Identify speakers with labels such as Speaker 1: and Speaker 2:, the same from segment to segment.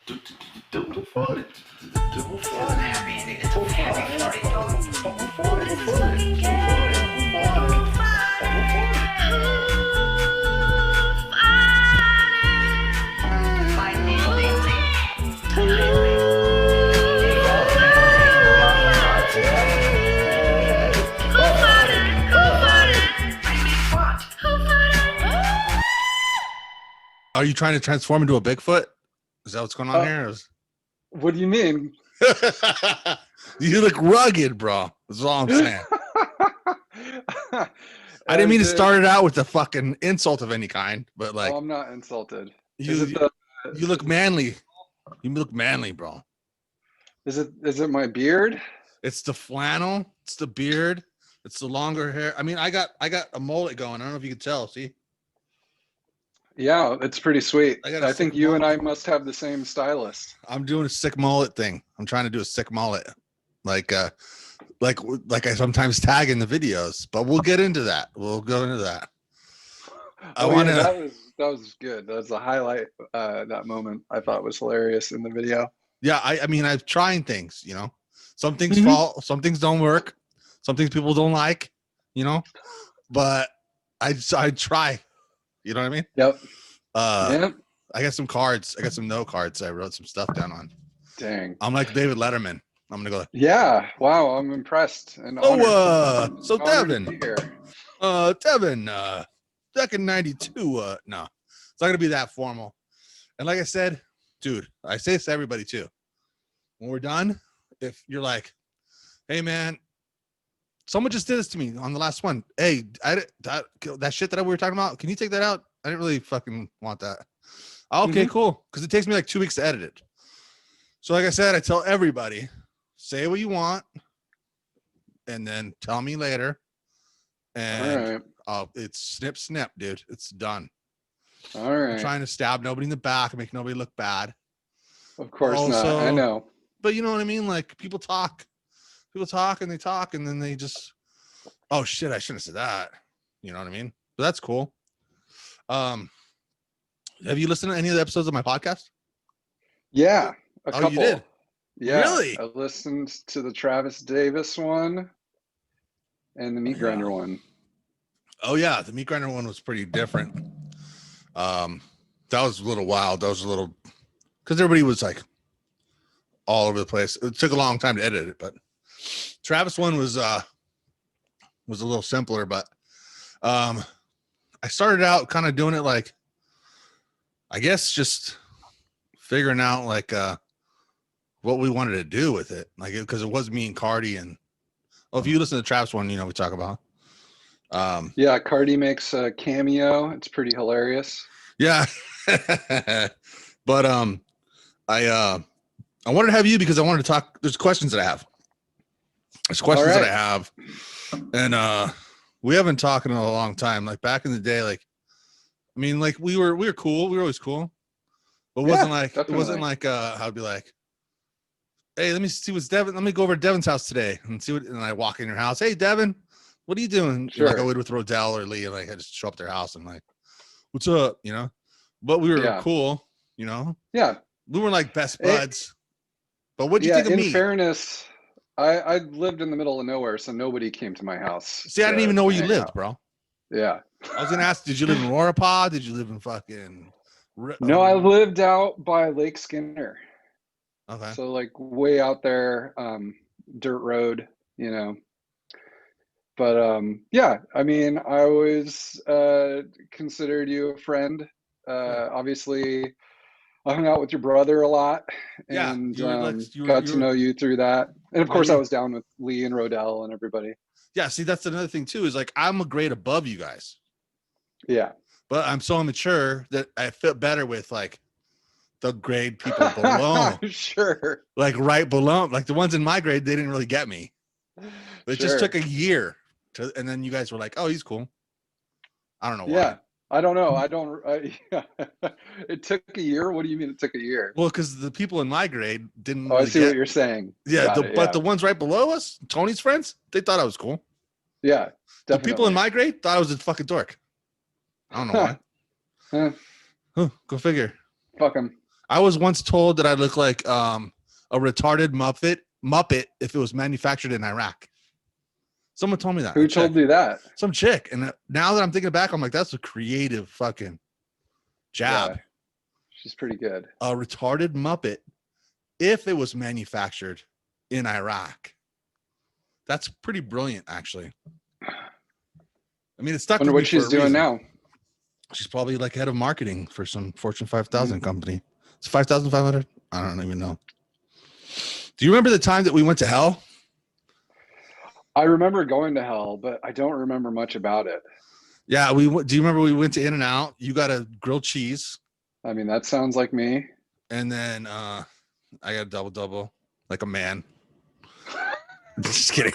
Speaker 1: Double farted. Double farted. Double
Speaker 2: Are you trying to transform into a Bigfoot? Is that what's going on here?
Speaker 3: What do you mean?
Speaker 2: You look rugged, bro. That's all I'm saying. I didn't mean to start it out with a fucking insult of any kind, but like,
Speaker 3: I'm not insulted.
Speaker 2: you look manly. You look manly, bro.
Speaker 3: Is it my beard?
Speaker 2: It's the flannel. It's the beard. It's the longer hair. I mean, I got a mullet going. I don't know if you can tell. See?
Speaker 3: Yeah, it's pretty sweet.
Speaker 2: I
Speaker 3: think you and I must have the same stylist.
Speaker 2: I'm doing a sick mullet thing. I'm trying to do a sick mullet, like I sometimes tag in the videos. But we'll get into that. We'll go into that.
Speaker 3: That was good. That was a highlight. That moment I thought was hilarious in the video.
Speaker 2: Yeah, I mean, I've trying things. You know, some things fall, some things don't work, some things people don't like. You know, but I try. You know what I mean?
Speaker 3: Yep.
Speaker 2: Yep. I got some cards. I got some note cards. I wrote some stuff down on.
Speaker 3: Dang.
Speaker 2: I'm like David Letterman. I'm gonna go.
Speaker 3: Yeah. Wow. I'm impressed. And
Speaker 2: so Devin. Devin. Back in '92. No, it's not gonna be that formal. And like I said, dude, I say this to everybody too. When we're done, if you're like, hey man, someone just did this to me on the last one. Hey, that shit that we were talking about, can you take that out? I didn't really fucking want that. Okay, cool. Because it takes me like 2 weeks to edit it. So like I said, I tell everybody, say what you want, and then tell me later. And it's snip, dude. It's done.
Speaker 3: All right.
Speaker 2: I'm trying to stab nobody in the back and make nobody look bad.
Speaker 3: Of course not. I know.
Speaker 2: But you know what I mean? Like people talk and they talk and then they just, oh shit, I shouldn't have said that. You know what I mean? But that's cool. Have you listened to any of the episodes of my podcast?
Speaker 3: Yeah, a couple.
Speaker 2: You did?
Speaker 3: Yeah.
Speaker 2: Really?
Speaker 3: I listened to the Travis Davis one and the Meat Grinder one.
Speaker 2: Oh yeah, the Meat Grinder one was pretty different. That was a little wild. That was a little, because everybody was like all over the place. It took a long time to edit it, but Travis one was a little simpler, but I started out kind of doing it like, I guess just figuring out like what we wanted to do with it, like because it was me and Cardi, and if you listen to Travis one, you know we talk about.
Speaker 3: Yeah, Cardi makes a cameo. It's pretty hilarious.
Speaker 2: Yeah, but I wanted to have you because I wanted to talk. There's questions that I have. That I have, and we haven't talked in a long time. Like back in the day, like I mean, like we were cool. We were always cool, but it wasn't like I'd be like, hey, let me see what's Devin. Let me go over to Devin's house today and see what. And I walk in your house. Hey, Devin, what are you doing?
Speaker 3: Sure.
Speaker 2: Like I would with Rodell or Lee, and like I just show up at their house and like, what's up? You know, but we were cool. You know.
Speaker 3: Yeah.
Speaker 2: We were like best buds. But what do you think of me?
Speaker 3: In fairness, I lived in the middle of nowhere, so nobody came to my house.
Speaker 2: See, I didn't even know where you lived, bro.
Speaker 3: Yeah.
Speaker 2: I was gonna ask, did you live in Rorapah? Did you live in fucking?
Speaker 3: No, I lived out by Lake Skinner.
Speaker 2: Okay.
Speaker 3: So like way out there, dirt road, you know. But yeah, I mean, I always considered you a friend. Obviously, I hung out with your brother a lot, and got to know you through that. And of course, I was down with Lee and Rodell and everybody.
Speaker 2: Yeah, see, that's another thing too. Is like I'm a grade above you guys.
Speaker 3: Yeah,
Speaker 2: but I'm so immature that I fit better with like the grade people below.
Speaker 3: Sure.
Speaker 2: Like right below, like the ones in my grade, they didn't really get me. It just took a year to, and then you guys were like, "Oh, he's cool." I don't know why.
Speaker 3: Yeah, I don't know. It took a year. What do you mean it took a year?
Speaker 2: Well, because the people in my grade didn't.
Speaker 3: I see what you're saying.
Speaker 2: Yeah, but the ones right below us, Tony's friends, they thought I was cool.
Speaker 3: Yeah, definitely.
Speaker 2: The people in my grade thought I was a fucking dork. I don't know why. Go figure.
Speaker 3: Fuck them.
Speaker 2: I was once told that I look like a retarded Muppet if it was manufactured in Iraq. Someone told me that.
Speaker 3: Who told you that?
Speaker 2: Some chick. And now that I'm thinking back, I'm like, that's a creative fucking jab.
Speaker 3: Yeah, she's pretty good.
Speaker 2: A retarded Muppet if it was manufactured in Iraq. That's pretty brilliant, actually. I mean, it stuck
Speaker 3: Wonder
Speaker 2: with me
Speaker 3: what she's
Speaker 2: for a
Speaker 3: doing
Speaker 2: reason.
Speaker 3: now.
Speaker 2: She's probably like head of marketing for some Fortune 5000 company. It's 5,500. I don't even know. Do you remember the time that we went to hell?
Speaker 3: I remember going to hell, but I don't remember much about it.
Speaker 2: Yeah, do you remember we went to In-N-Out? You got a grilled cheese.
Speaker 3: I mean, that sounds like me.
Speaker 2: And then I got a double like a man. Just kidding.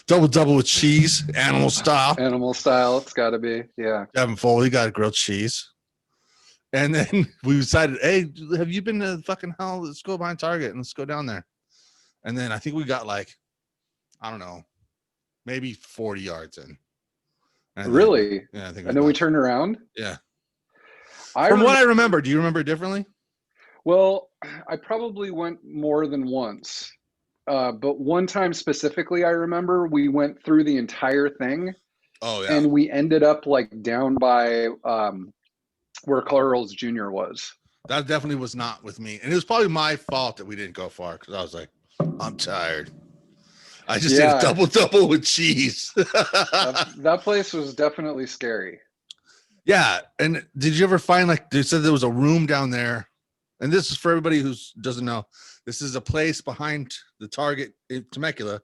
Speaker 2: double with cheese, animal style.
Speaker 3: Animal style, it's got to be. Yeah.
Speaker 2: Devin Foley got a grilled cheese. And then we decided, hey, have you been to fucking hell? Let's go behind Target and let's go down there. And then I think we got like, I don't know, maybe 40 yards in.
Speaker 3: Really?
Speaker 2: Yeah, I think.
Speaker 3: And then we turned around?
Speaker 2: Yeah. From what I remember, do you remember it differently?
Speaker 3: Well, I probably went more than once. But one time specifically, I remember we went through the entire thing.
Speaker 2: Oh, yeah.
Speaker 3: And we ended up like down by where Carl's Jr. was.
Speaker 2: That definitely was not with me. And it was probably my fault that we didn't go far because I was like, I'm tired. I just did a double with cheese.
Speaker 3: that place was definitely scary.
Speaker 2: Yeah. And did you ever find like they said there was a room down there? And this is for everybody who doesn't know. This is a place behind the Target in Temecula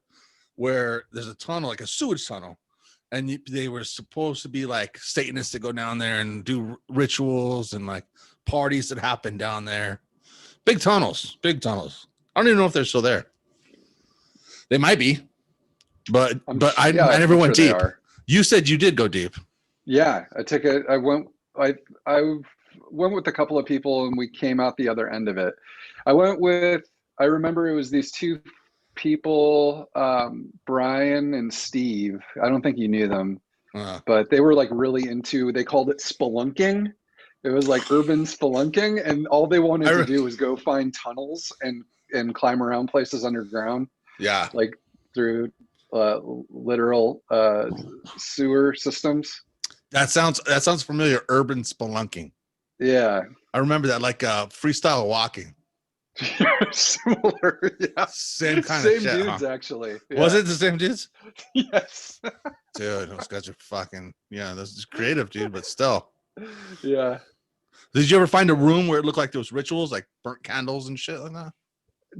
Speaker 2: where there's a tunnel, like a sewage tunnel. And they were supposed to be like Satanists that go down there and do rituals and like parties that happen down there. Big tunnels. I don't even know if they're still there. They might be, but I never went deep. You said you did go deep.
Speaker 3: Yeah, I went with a couple of people and we came out the other end of it. I remember it was these two people, Brian and Steve. I don't think you knew them, but they were like really they called it spelunking. It was like urban spelunking, and all they wanted to do was go find tunnels and climb around places underground.
Speaker 2: Yeah,
Speaker 3: like through literal sewer systems.
Speaker 2: That sounds familiar. Urban spelunking.
Speaker 3: Yeah,
Speaker 2: I remember that, like freestyle walking.
Speaker 3: Similar, yeah.
Speaker 2: Same kind of shit.
Speaker 3: Same dudes, actually. Yeah.
Speaker 2: Was it the same dudes?
Speaker 3: Yes.
Speaker 2: Dude, those guys are fucking, yeah, this is creative, dude, but still.
Speaker 3: Yeah.
Speaker 2: Did you ever find a room where it looked like there was rituals, like burnt candles and shit like that?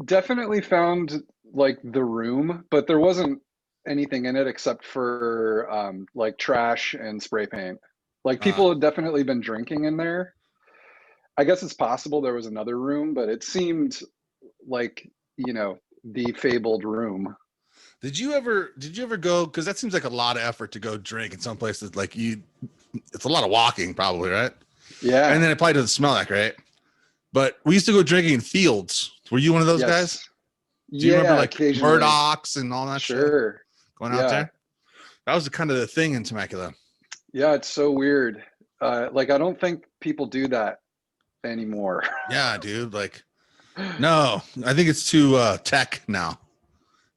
Speaker 3: Definitely found like the room, but there wasn't anything in it except for like trash and spray paint. Like people had definitely been drinking in there. I guess it's possible there was another room, but it seemed like, the fabled room.
Speaker 2: Did you ever go, because that seems like a lot of effort to go drink in some places, like it's a lot of walking probably, right?
Speaker 3: Yeah.
Speaker 2: And then it probably doesn't smell like, right? But we used to go drinking in fields. Were you one of those guys? Do you remember like Murdoch's and all that shit? Going out there? That was kind of the thing in Temecula.
Speaker 3: Yeah, it's so weird. Like I don't think people do that anymore.
Speaker 2: Yeah, dude. Like, no, I think it's too tech now.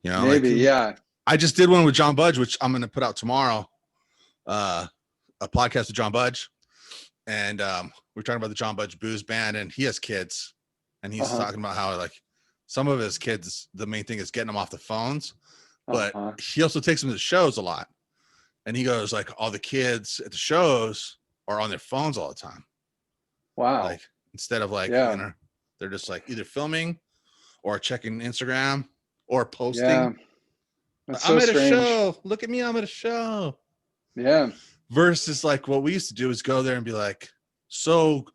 Speaker 3: Maybe,
Speaker 2: like,
Speaker 3: yeah.
Speaker 2: I just did one with John Budge, which I'm going to put out tomorrow. A podcast with John Budge, and we're talking about the John Budge Booze Band, and he has kids, and he's talking about how like some of his kids, the main thing is getting them off the phones, but he also takes them to the shows a lot, and he goes like all the kids at the shows are on their phones all the time.
Speaker 3: Wow.
Speaker 2: Like instead of like they're just like either filming or checking Instagram or posting. Yeah. I'm at a show. Look at me. I'm at a show.
Speaker 3: Yeah.
Speaker 2: Versus like what we used to do is go there and be like so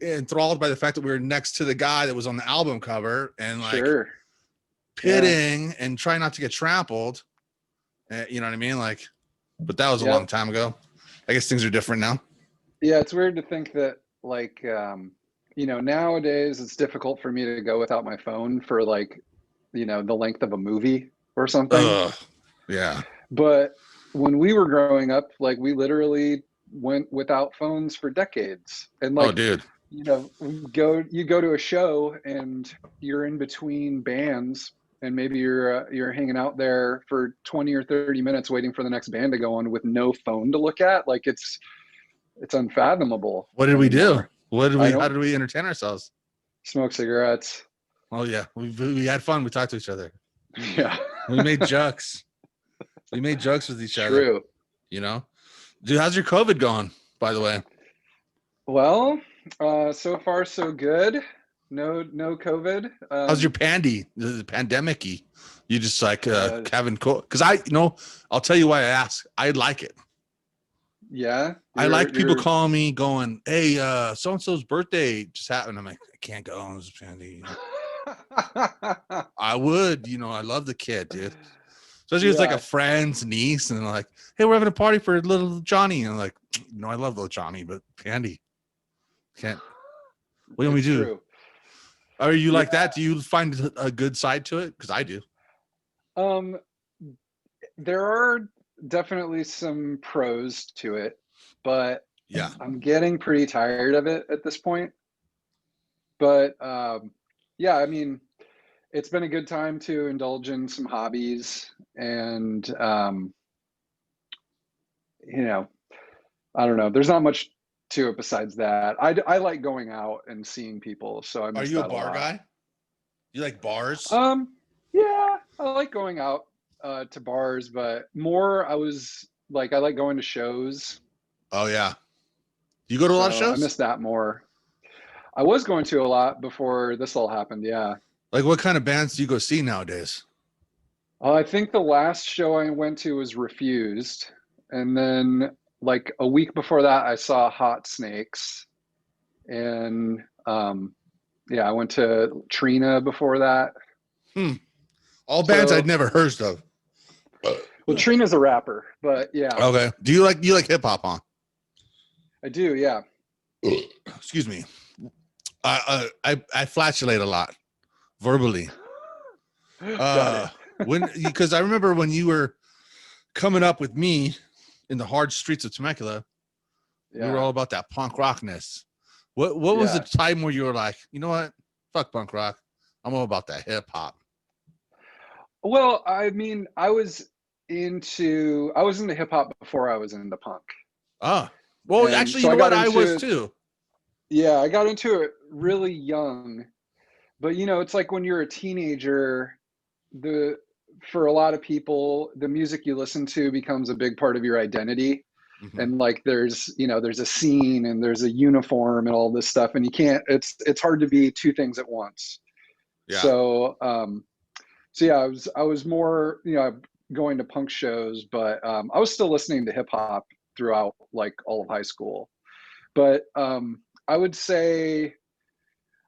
Speaker 2: enthralled by the fact that we were next to the guy that was on the album cover and like pitting and trying not to get trampled. You know what I mean? Like, but that was a long time ago. I guess things are different now.
Speaker 3: Yeah. It's weird to think that like, nowadays it's difficult for me to go without my phone for like, the length of a movie or something.
Speaker 2: Yeah.
Speaker 3: But when we were growing up, like we literally went without phones for decades. And like,
Speaker 2: dude,
Speaker 3: you go to a show and you're in between bands, and maybe you're hanging out there for 20 or 30 minutes waiting for the next band to go on with no phone to look at. Like it's unfathomable
Speaker 2: What did we do?
Speaker 3: anymore.
Speaker 2: How
Speaker 3: don't
Speaker 2: did we entertain ourselves?
Speaker 3: smoke cigarettes.
Speaker 2: Oh yeah, we had fun. We talked to each other.
Speaker 3: Yeah.
Speaker 2: We made jokes. We made jokes with each other.
Speaker 3: True.
Speaker 2: You know, dude, how's your COVID going? By the way.
Speaker 3: Well, so far so good. No COVID.
Speaker 2: How's your the pandemic-y? You just like
Speaker 3: uh,
Speaker 2: having cool? Because I'll tell you why I ask. I like it.
Speaker 3: yeah.
Speaker 2: I like people calling me, going, "Hey, so and so's birthday just happened." I'm like, I can't go. It's Pandy. I would, I love the kid, dude. Especially it's like a friend's niece, and they're like, "Hey, we're having a party for little Johnny." And I'm like, "No, I love little Johnny, but Pandy can't." What can we do?
Speaker 3: True.
Speaker 2: Are you like that? Do you find a good side to it? Because I do.
Speaker 3: There are definitely some pros to it, but
Speaker 2: yeah,
Speaker 3: I'm getting pretty tired of it at this point. But yeah, I mean, it's been a good time to indulge in some hobbies, and I don't know. There's not much to it besides that. I like going out and seeing people, so I miss
Speaker 2: Are you
Speaker 3: that
Speaker 2: a bar guy? You like bars?
Speaker 3: Yeah, I like going out to bars, but more I like going to shows.
Speaker 2: Oh yeah. You go to a lot of shows?
Speaker 3: I miss that more. I was going to a lot before this all happened, yeah.
Speaker 2: Like what kind of bands do you go see nowadays?
Speaker 3: I think the last show I went to was Refused, and then like a week before that I saw Hot Snakes, and yeah, I went to Trina before that.
Speaker 2: All bands I'd never heard of.
Speaker 3: Well, Trina's a rapper, but yeah.
Speaker 2: Okay. Do you like hip hop, huh?
Speaker 3: I do, yeah.
Speaker 2: Excuse me. I flatulate a lot verbally.
Speaker 3: Got it.
Speaker 2: Because I remember when you were coming up with me in the hard streets of Temecula, we were all about that punk rockness. What was the time where you were like, you know what? Fuck punk rock. I'm all about that hip hop.
Speaker 3: Well, I mean, I was into hip hop before I was into punk.
Speaker 2: Ah, well, and actually, so you know what? I was too.
Speaker 3: Yeah, I got into it really young, but it's like when you're a teenager, for a lot of people, the music you listen to becomes a big part of your identity. Mm-hmm. And like there's a scene and there's a uniform and all this stuff, and you can't. It's hard to be two things at once. Yeah. So yeah, I was more going to punk shows, but I was still listening to hip hop throughout like all of high school. But I would say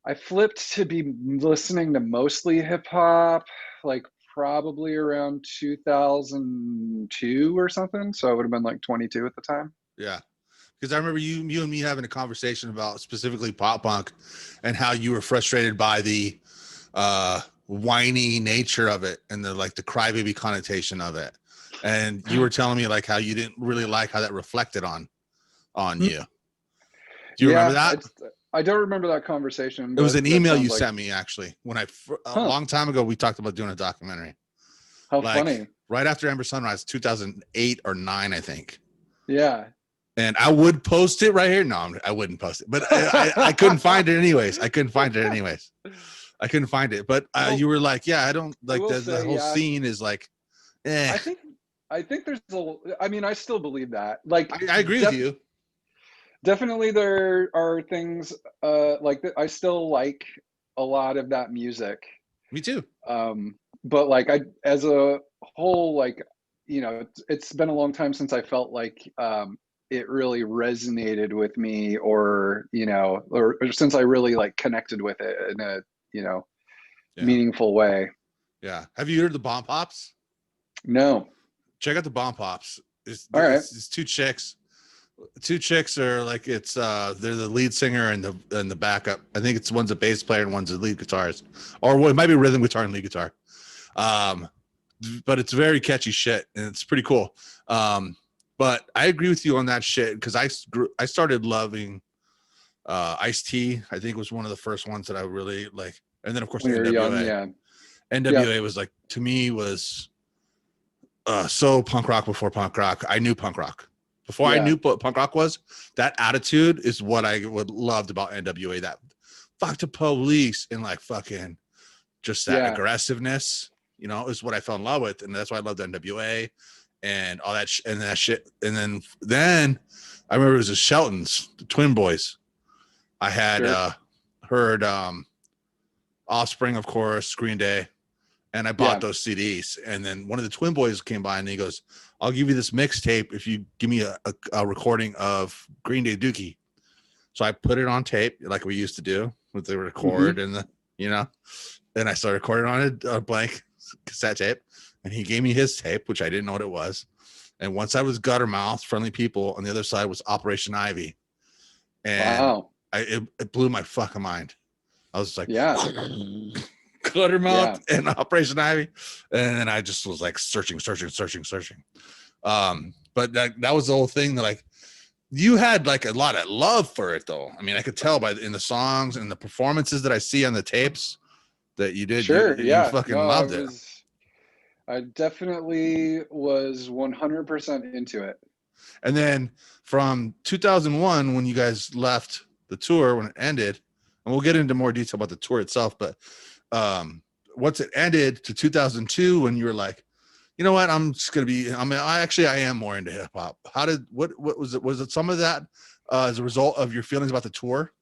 Speaker 3: I flipped to be listening to mostly hip hop, like probably around 2002 or something. So I would have been like 22 at the time.
Speaker 2: Yeah. Because I remember you and me having a conversation about specifically pop punk and how you were frustrated by the whiny nature of it and the crybaby connotation of it. And you were telling me like how you didn't really like how that reflected on you. Do you remember that?
Speaker 3: I don't remember that conversation.
Speaker 2: It was an email you sent me actually when a long time ago we talked about doing a documentary.
Speaker 3: How funny!
Speaker 2: Right after Ember Sunrise, 2008 or 9, I think.
Speaker 3: Yeah.
Speaker 2: And I would post it right here. No, I wouldn't post it, but I couldn't find it anyways. I couldn't find it. But you were like, yeah, I don't like the whole scene is like, eh.
Speaker 3: I think there's I still believe that. Like,
Speaker 2: I agree with you.
Speaker 3: Definitely there are things like that. I still like a lot of that music.
Speaker 2: Me too.
Speaker 3: But like as a whole, like, it's been a long time since I felt like it really resonated with me or since I really like connected with it in a, meaningful way.
Speaker 2: Yeah. Have you heard the Bomb Pops?
Speaker 3: No.
Speaker 2: Check out the Bomb Pops. It's two chicks. Two chicks are like they're the lead singer and the backup. I think one's a bass player and one's a lead guitarist, or it might be rhythm guitar and lead guitar. But it's very catchy shit and it's pretty cool. But I agree with you on that shit because I started loving Ice-T, I think, was one of the first ones that I really like. And then of course
Speaker 3: When you're young,
Speaker 2: NWA.
Speaker 3: yeah.
Speaker 2: NWA was like, to me, was so punk rock before punk rock. I knew punk rock. Before I knew what punk rock was, that attitude is what I would loved about NWA. That fuck the police and like fucking just that aggressiveness, you know, is what I fell in love with. And that's why I loved NWA and all that and that shit. And then I remember it was the Sheltons, the Twin Boys. I had heard Offspring, of course, Green Day, and I bought those CDs. And then one of the Twin Boys came by and he goes, I'll give you this mixtape if you give me a recording of Green Day Dookie. So I put it on tape like we used to do with the record and the, you know, and I started recording on a blank cassette tape, and he gave me his tape, which I didn't know what it was. And one side was Guttermouth, Friendly People, and the other side was Operation Ivy. And it blew my fucking mind. I was like, Guttermouth and Operation Ivy. And then I just was like searching. But that was the whole thing that like, you had like a lot of love for it though. I mean, I could tell in the songs and the performances that I see on the tapes that you did. You fucking loved it.
Speaker 3: I definitely was 100% into it.
Speaker 2: And then from 2001, when you guys left the tour, when it ended, and we'll get into more detail about the tour itself, but once it ended to 2002, when you were like, you know what, I'm just gonna be. I mean, I am more into hip hop. What was it? Was it some of that as a result of your feelings about the tour?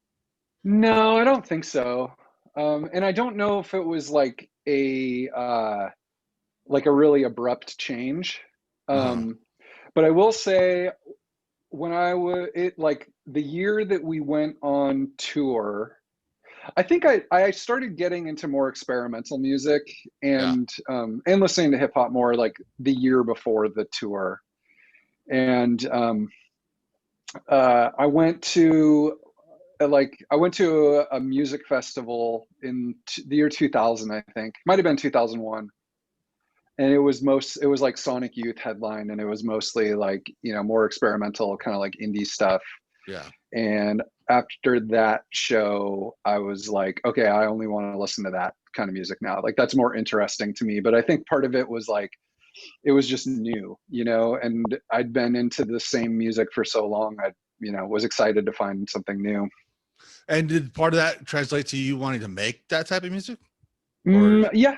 Speaker 3: No, I don't think so. And I don't know if it was like a really abrupt change. But I will say, when like the year that we went on tour, I think I started getting into more experimental music and listening to hip hop more like the year before the tour. And I went to a music festival in the year 2000, I think. Might have been 2001. And it was like Sonic Youth headline, and it was mostly like, you know, more experimental, kind of like indie stuff.
Speaker 2: Yeah.
Speaker 3: And after that show, I was like, okay, I only want to listen to that kind of music now. Like, that's more interesting to me. But I think part of it was like, it was just new, you know, and I'd been into the same music for so long. I, you know, was excited to find something new.
Speaker 2: And did part of that translate to you wanting to make that type of music?
Speaker 3: Yeah,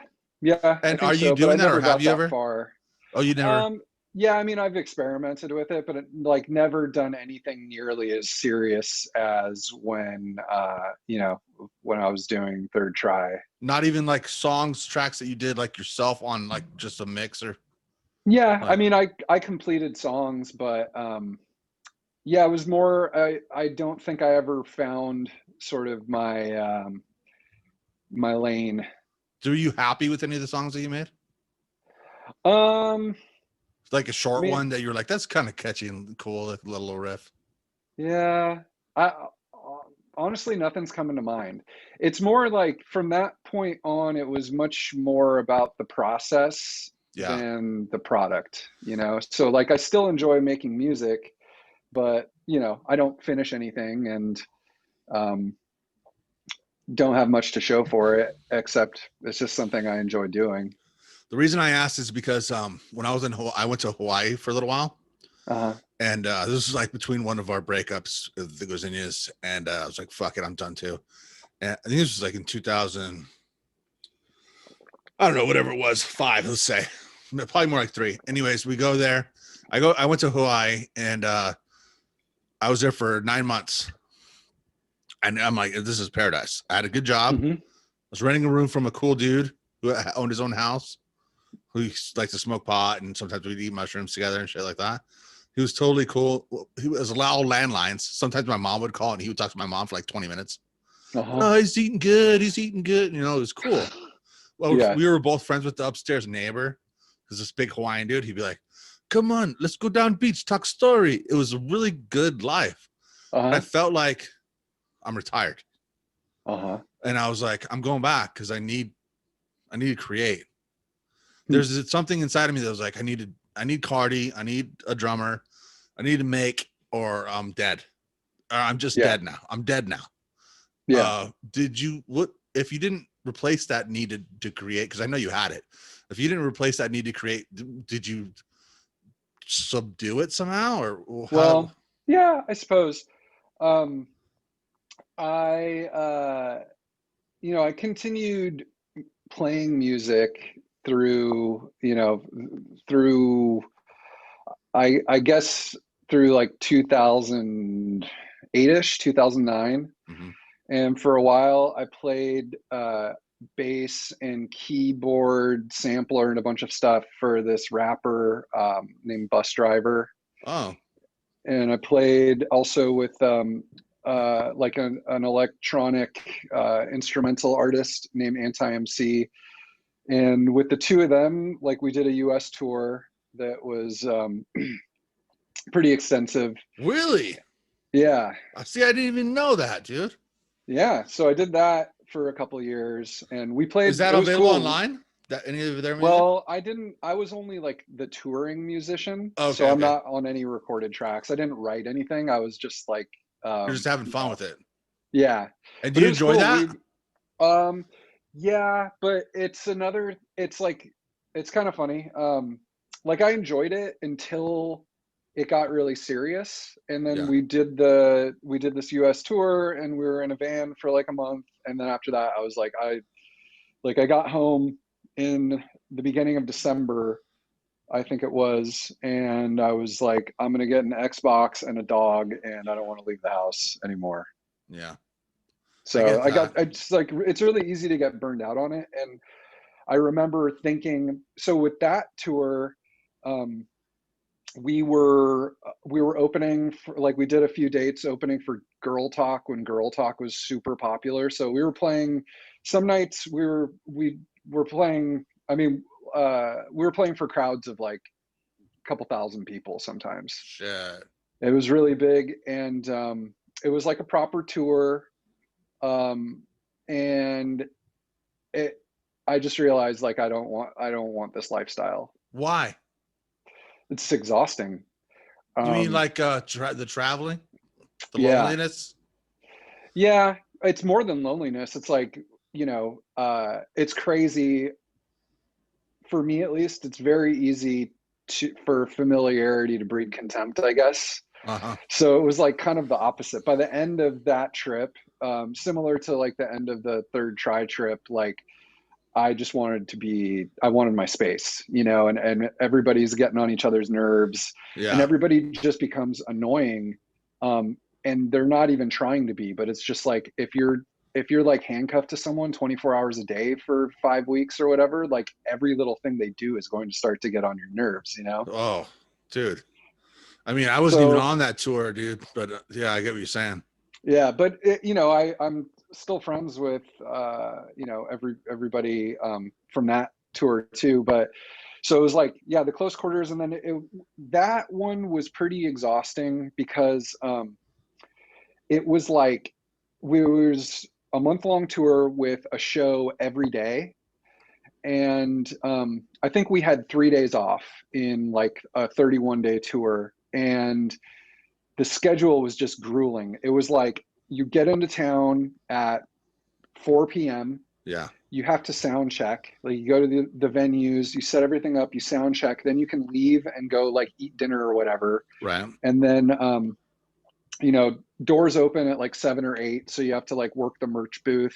Speaker 2: And
Speaker 3: I think
Speaker 2: are you
Speaker 3: so, but I
Speaker 2: doing that,
Speaker 3: never
Speaker 2: or have
Speaker 3: got
Speaker 2: you
Speaker 3: that
Speaker 2: ever?
Speaker 3: far.
Speaker 2: Oh, you never?
Speaker 3: Yeah, I mean, I've experimented with it, but like never done anything nearly as serious as when, you know, when I was doing Third Try.
Speaker 2: Not even like tracks that you did like yourself on like just a mixer?
Speaker 3: Yeah, I mean, I completed songs, but yeah, it was more. I don't think I ever found sort of my lane.
Speaker 2: So, were you happy with any of the songs that you made?
Speaker 3: Um,
Speaker 2: Like a short
Speaker 3: I mean,
Speaker 2: one that you were like, that's kind of catchy and cool, like a little riff.
Speaker 3: yeah, I honestly, nothing's coming to mind. It's more like from that point on, it was much more about the process
Speaker 2: Yeah.
Speaker 3: than the product, you know? So like, I still enjoy making music, but you know, I don't finish anything, and don't have much to show for it, except it's just something I enjoy doing.
Speaker 2: The reason I asked is because when I was in Hawaii, I went to Hawaii for a little while. And this was like between one of our breakups, I think it was in his, and I was like, fuck it, I'm done too. And I think this was like in 2000, I don't know, whatever it was, 5, let's say, probably more like 3. Anyways, we go there. I went to Hawaii, and I was there for 9 months. And I'm like, this is paradise. I had a good job. I was renting a room from a cool dude who owned his own house, who likes to smoke pot, and sometimes we'd eat mushrooms together and shit like that. He was totally cool. He was loud landlines. Sometimes my mom would call and he would talk to my mom for like 20 minutes. Oh, he's eating good. He's eating good. You know, it was cool. Well, we were both friends with the upstairs neighbor. Because this big Hawaiian dude, he'd be like, come on, let's go down beach, talk story. It was a really good life. I felt like I'm retired. And I was like, I'm going back because I need to create. There's something inside of me that was like, I need Cardi, I need a drummer, I need to make, or I'm dead. I'm just
Speaker 3: Yeah.
Speaker 2: dead now. I'm dead now.
Speaker 3: Yeah.
Speaker 2: Did you, what if you didn't replace that need to create? Because I know you had it. If you didn't replace that need to create, did you subdue it somehow, or how?
Speaker 3: Well, yeah, I suppose. Um, I I continued playing music through, through I guess through like 2008-ish, 2009.
Speaker 2: Mhm.
Speaker 3: And for a while I played bass and keyboard sampler and a bunch of stuff for this rapper named Bus Driver.
Speaker 2: Oh,
Speaker 3: And I played also with like an electronic instrumental artist named Anti MC. And with the two of them, like we did a US tour that was pretty extensive.
Speaker 2: really?
Speaker 3: Yeah.
Speaker 2: I see. I didn't even know that, dude.
Speaker 3: Yeah. So I did that for a couple of years and we
Speaker 2: Is
Speaker 3: played,
Speaker 2: that
Speaker 3: it was
Speaker 2: available
Speaker 3: cool.
Speaker 2: online? That any of their music?
Speaker 3: Well, I was only like the touring musician.
Speaker 2: Okay,
Speaker 3: So I'm
Speaker 2: okay.
Speaker 3: not on any recorded tracks. I didn't write anything. I was just like,
Speaker 2: You're just having fun with it.
Speaker 3: yeah,
Speaker 2: And do
Speaker 3: but
Speaker 2: you
Speaker 3: it was
Speaker 2: enjoy
Speaker 3: cool.
Speaker 2: that?
Speaker 3: Um, yeah, but it's like, it's kind of funny. Like I enjoyed it until it got really serious. And then
Speaker 2: Yeah.
Speaker 3: we did this US tour and we were in a van for like a month. And then after that, I was like, I got home in the beginning of December, I think it was. And I was like, I'm going to get an Xbox and a dog and I don't want to leave the house anymore.
Speaker 2: Yeah. I
Speaker 3: So
Speaker 2: get that.
Speaker 3: I just like, it's really easy to get burned out on it. And I remember thinking, so with that tour, um, we were opening for, like we did a few dates opening for Girl Talk when Girl Talk was super popular. So we were playing some nights we were playing, I mean, we were playing for crowds of like a couple thousand people sometimes.
Speaker 2: Shit.
Speaker 3: It was really big and it was like a proper tour. Um, and it I just realized like I don't want this lifestyle.
Speaker 2: Why?
Speaker 3: It's exhausting.
Speaker 2: You mean
Speaker 3: Um,
Speaker 2: like the traveling, the
Speaker 3: yeah,
Speaker 2: loneliness?
Speaker 3: yeah, it's more than loneliness. It's like, it's crazy for me at least. It's very easy for familiarity to breed contempt, I guess.
Speaker 2: Uh-huh.
Speaker 3: So it was like kind of the opposite. By the end of that trip, similar to like the end of the third try trip, like I just wanted I wanted my space, and everybody's getting on each other's nerves and
Speaker 2: Yeah.
Speaker 3: everybody just becomes annoying. And they're not even trying to be, but it's just like, if you're like handcuffed to someone 24 hours a day for 5 weeks or whatever, like every little thing they do is going to start to get on your nerves.
Speaker 2: Oh, dude. I mean, I wasn't even
Speaker 3: So
Speaker 2: on that tour, dude, but yeah, I get what you're saying.
Speaker 3: yeah, but I'm still friends with everybody from that tour too. But so it was like, yeah, the close quarters, and then that one was pretty exhausting because it was like we was a month-long tour with a show every day, and I think we had 3 days off in like a 31-day tour, and the schedule was just grueling. It was like you get into town at 4 p.m.
Speaker 2: Yeah.
Speaker 3: You have to sound check. Like you go to the venues, you set everything up, you sound check, then you can leave and go like eat dinner or whatever.
Speaker 2: Right.
Speaker 3: And then doors open at like 7 or 8, so you have to like work the merch booth,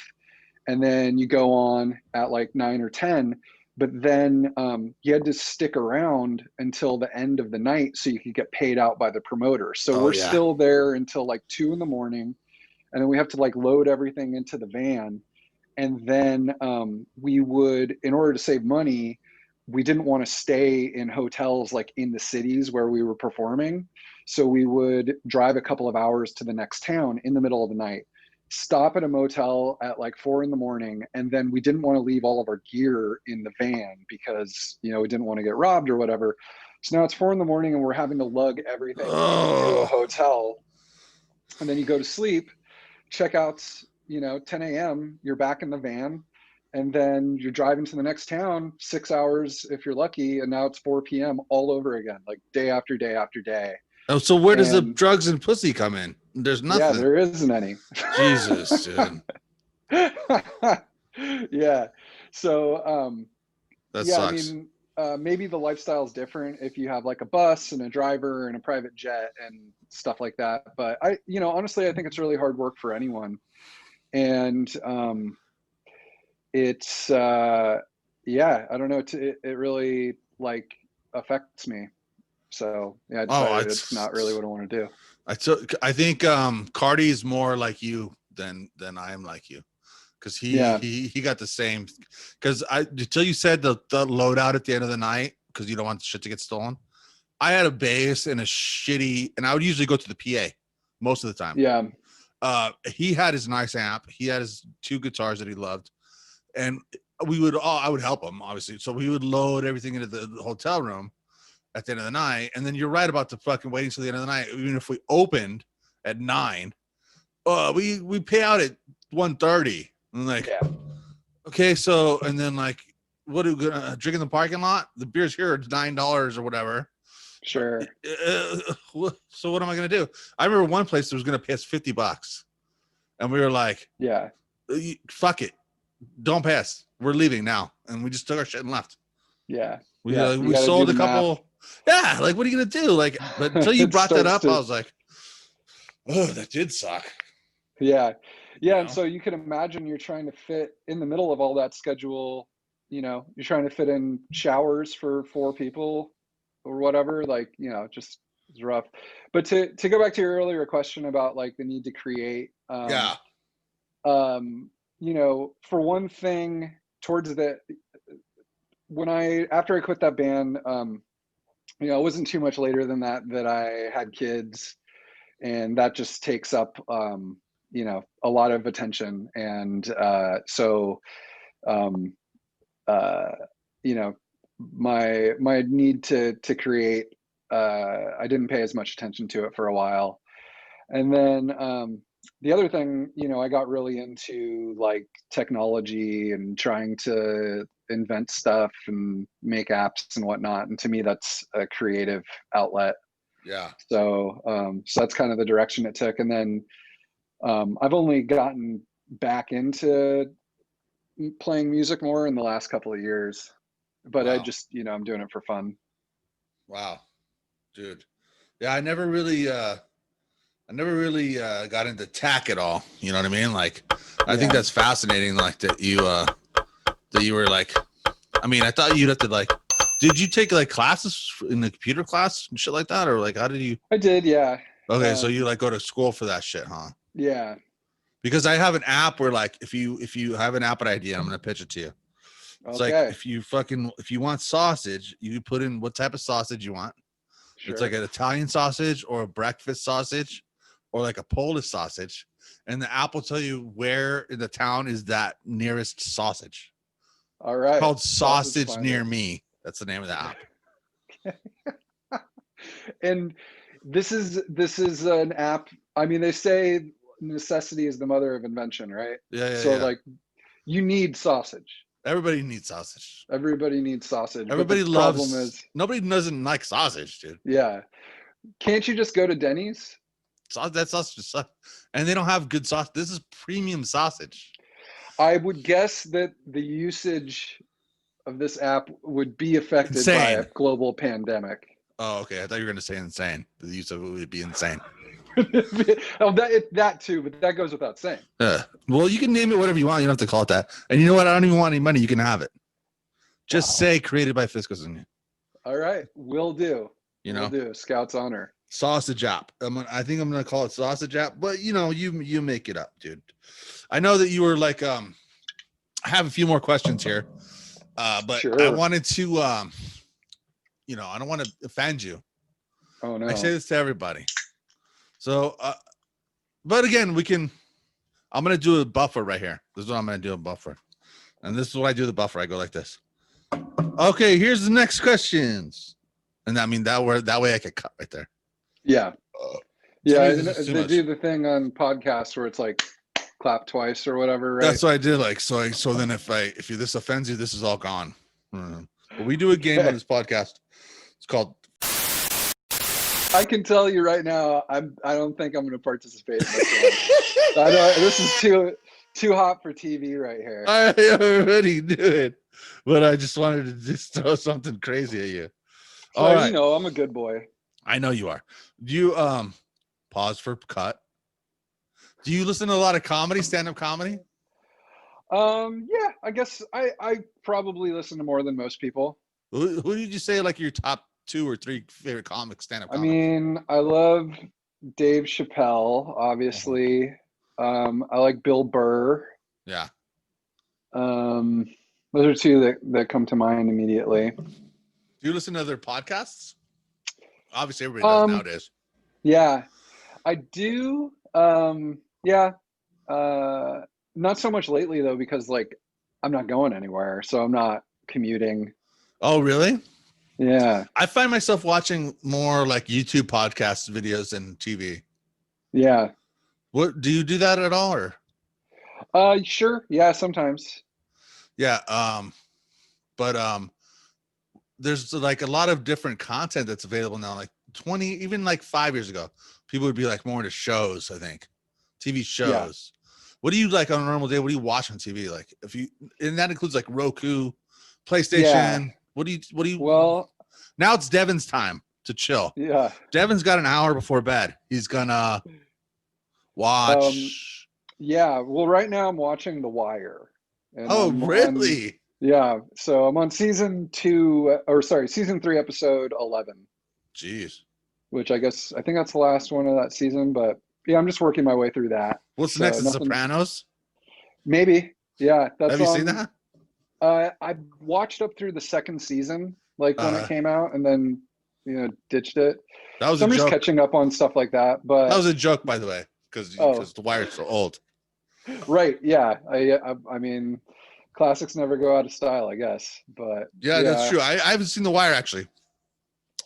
Speaker 3: and then you go on at like 9 or 10. But then you had to stick around until the end of the night so you could get paid out by the promoter. So
Speaker 2: Oh
Speaker 3: we're
Speaker 2: yeah.
Speaker 3: still there until like 2 in the morning, and then we have to like load everything into the van. And then we would, in order to save money, we didn't want to stay in hotels like in the cities where we were performing. So we would drive a couple of hours to the next town in the middle of the night, stop at a motel at like 4 in the morning, and then we didn't want to leave all of our gear in the van because we didn't want to get robbed or whatever. So now it's 4 in the morning and we're having to lug everything into a
Speaker 2: Oh.
Speaker 3: hotel, and then you go to sleep. Checkouts, 10 a.m., you're back in the van, and then you're driving to the next town 6 hours if you're lucky, and now it's 4 p.m. all over again, like day after day after day.
Speaker 2: Oh, so where does the
Speaker 3: And
Speaker 2: drugs and pussy come in? There's
Speaker 3: yeah,
Speaker 2: nothing.
Speaker 3: there isn't any.
Speaker 2: Jesus, dude.
Speaker 3: Yeah. So
Speaker 2: That
Speaker 3: yeah, I
Speaker 2: sucks.
Speaker 3: mean, maybe the lifestyle is different if you have like a bus and a driver and a private jet and stuff like that. But honestly, I think it's really hard work for anyone. And it's, yeah, I don't know. It really like affects me. So yeah, I
Speaker 2: Oh,
Speaker 3: decided it's not really what I want to do.
Speaker 2: I think Cardi is more like you than I am like you. Because
Speaker 3: Yeah.
Speaker 2: he got the same. Because until you said the loadout at the end of the night, because you don't want shit to get stolen. I had a bass and a shitty, and I would usually go to the PA most of the time.
Speaker 3: Yeah.
Speaker 2: He had his nice amp. He had his 2 guitars that he loved, and I would help him obviously. So we would load everything into the hotel room at the end of the night, and then you're right about the fucking waiting till the end of the night. Even if we opened at 9, we pay out at 1:30. And like,
Speaker 3: Yeah.
Speaker 2: okay, so and then like, what are we gonna drink in the parking lot? The beer's here, it's $9 or whatever.
Speaker 3: Sure.
Speaker 2: So what am I gonna do? I remember one place that was gonna pay us $50, and we were like,
Speaker 3: Yeah.
Speaker 2: fuck it, don't pay us. We're leaving now, and we just took our shit and left.
Speaker 3: Yeah.
Speaker 2: We
Speaker 3: Yeah. You
Speaker 2: we
Speaker 3: gotta
Speaker 2: sold
Speaker 3: do
Speaker 2: a
Speaker 3: the
Speaker 2: couple.
Speaker 3: math.
Speaker 2: Yeah, like what are you gonna do? Like, but until you
Speaker 3: It
Speaker 2: brought that
Speaker 3: starts
Speaker 2: up,
Speaker 3: to-
Speaker 2: I was like, oh, that did suck.
Speaker 3: Yeah. Yeah. And
Speaker 2: know?
Speaker 3: so you can imagine you're trying to fit in the middle of all that schedule, you're trying to fit in showers for 4 people or whatever, like, just it's rough. But to go back to your earlier question about like the need to create,
Speaker 2: Yeah.
Speaker 3: for one thing, towards the after I quit that band, it wasn't too much later than that I had kids, and that just takes up a lot of attention. And so my need to create, I didn't pay as much attention to it for a while. And then the other thing, I got really into like technology and trying to invent stuff and make apps and whatnot. And to me, that's a creative outlet.
Speaker 2: Yeah.
Speaker 3: So that's kind of the direction it took. And then I've only gotten back into playing music more in the last couple of years, but
Speaker 2: Wow.
Speaker 3: I just, I'm doing it for fun.
Speaker 2: Wow, dude. Yeah, I never really got into tech at all. You know what I mean? Like, I think
Speaker 3: Yeah.
Speaker 2: that's fascinating. Like that you were like, I mean, I thought you'd have to like, did you take like classes in the computer class and shit like that? Or like, how did you?
Speaker 3: I did. Yeah.
Speaker 2: Okay. So you like go to school for that shit, huh?
Speaker 3: Yeah.
Speaker 2: Because I have an app where like, if you have an app idea, I'm going to pitch it to you. It's like,
Speaker 3: Okay.
Speaker 2: if you want sausage, you put in what type of sausage you want.
Speaker 3: Sure.
Speaker 2: It's like an Italian sausage or a breakfast sausage or like a Polish sausage. And the app will tell you where in the town is that nearest sausage.
Speaker 3: All right.
Speaker 2: It's called Sausage
Speaker 3: Finder.
Speaker 2: Near Me. That's the name of the app.
Speaker 3: And this is an app. I mean, they say necessity is the mother of invention, right?
Speaker 2: Yeah.
Speaker 3: So like, you need sausage.
Speaker 2: Everybody needs sausage.
Speaker 3: Everybody needs sausage.
Speaker 2: Everybody
Speaker 3: but the
Speaker 2: loves.
Speaker 3: problem is,
Speaker 2: nobody doesn't like sausage, dude.
Speaker 3: yeah. Can't you just go to Denny's?
Speaker 2: That sausage sucks. And they don't have good sauce. This is premium sausage.
Speaker 3: I would guess that the usage of this app would be affected by
Speaker 2: Insane.
Speaker 3: a global pandemic.
Speaker 2: Oh, okay. I thought you were going to say insane. The use of it would be insane.
Speaker 3: Oh, that too, but that goes without saying.
Speaker 2: Well, you can name it whatever you want. You don't have to call it that. And you know what? I don't even want any money. You can have it. Just say created by Fiscus and you.
Speaker 3: All right, will do.
Speaker 2: You know,
Speaker 3: will do. Scout's honor.
Speaker 2: Sausage app. I think I'm gonna call it sausage app, but you make it up, dude. I know that you were like, I have a few more questions here, but
Speaker 3: Sure.
Speaker 2: I wanted to, I don't want to offend you.
Speaker 3: Oh no.
Speaker 2: I say this to everybody. So, but again, I'm going to do a buffer right here. This is what I'm going to do, a buffer. And this is what I do the buffer. I go like this. Okay, here's the next questions. And I mean, that way I could cut right there.
Speaker 3: Yeah. Yeah, they
Speaker 2: much.
Speaker 3: do the thing on podcasts where it's like clap twice or whatever, right?
Speaker 2: That's what I did. Like, so then if this offends you, this is all gone. But we do a game on this podcast. It's called
Speaker 3: I can tell you right now, I don't think I'm going to participate in this one. This is too hot for TV right here.
Speaker 2: I already knew it, but I just wanted to just throw something crazy at you.
Speaker 3: So,
Speaker 2: All right.
Speaker 3: you know, I'm a good boy.
Speaker 2: I know you are. Do you pause for cut? Do you listen to a lot of comedy, stand-up comedy?
Speaker 3: Yeah, I guess I probably listen to more than most people.
Speaker 2: Who did you say like your top 2 or 3 favorite comics, stand-up
Speaker 3: I
Speaker 2: comics?
Speaker 3: mean, I love Dave Chappelle, obviously. I like Bill Burr.
Speaker 2: Yeah.
Speaker 3: Those are 2 that come to mind immediately.
Speaker 2: Do you listen to other podcasts? Obviously, everybody does nowadays.
Speaker 3: Yeah, I do. Yeah. Not so much lately though, because like I'm not going anywhere, so I'm not commuting.
Speaker 2: Oh, really?
Speaker 3: Yeah.
Speaker 2: I find myself watching more like YouTube podcast videos than TV.
Speaker 3: Yeah.
Speaker 2: What do you do that at all, or?
Speaker 3: Sure. Yeah, sometimes.
Speaker 2: Yeah. But there's like a lot of different content that's available now. Like 20, even like 5 years ago, people would be like more into shows. I think TV shows. Yeah. What do you like on a normal day? What do you watch on TV? Like and that includes like Roku, PlayStation. Yeah. What do you?
Speaker 3: Well,
Speaker 2: now it's Devin's time to chill.
Speaker 3: Yeah.
Speaker 2: Devin's got an hour before bed. He's gonna watch.
Speaker 3: Yeah. Well, right now I'm watching The Wire.
Speaker 2: And really?
Speaker 3: Yeah. So I'm on season 3, episode 11.
Speaker 2: Jeez.
Speaker 3: Which I think that's the last one of that season, but yeah, I'm just working my way through that.
Speaker 2: What's next? The Sopranos?
Speaker 3: Maybe. Yeah.
Speaker 2: Have you seen that?
Speaker 3: I watched up through the 2nd season, like when it came out, and then ditched it.
Speaker 2: That was a
Speaker 3: I'm
Speaker 2: joke.
Speaker 3: Just catching up on stuff like that. But
Speaker 2: that was a joke, by the way, because The Wire's so old.
Speaker 3: Right. Yeah. I mean, classics never go out of style, I guess. But
Speaker 2: yeah. That's true. I haven't seen The Wire actually.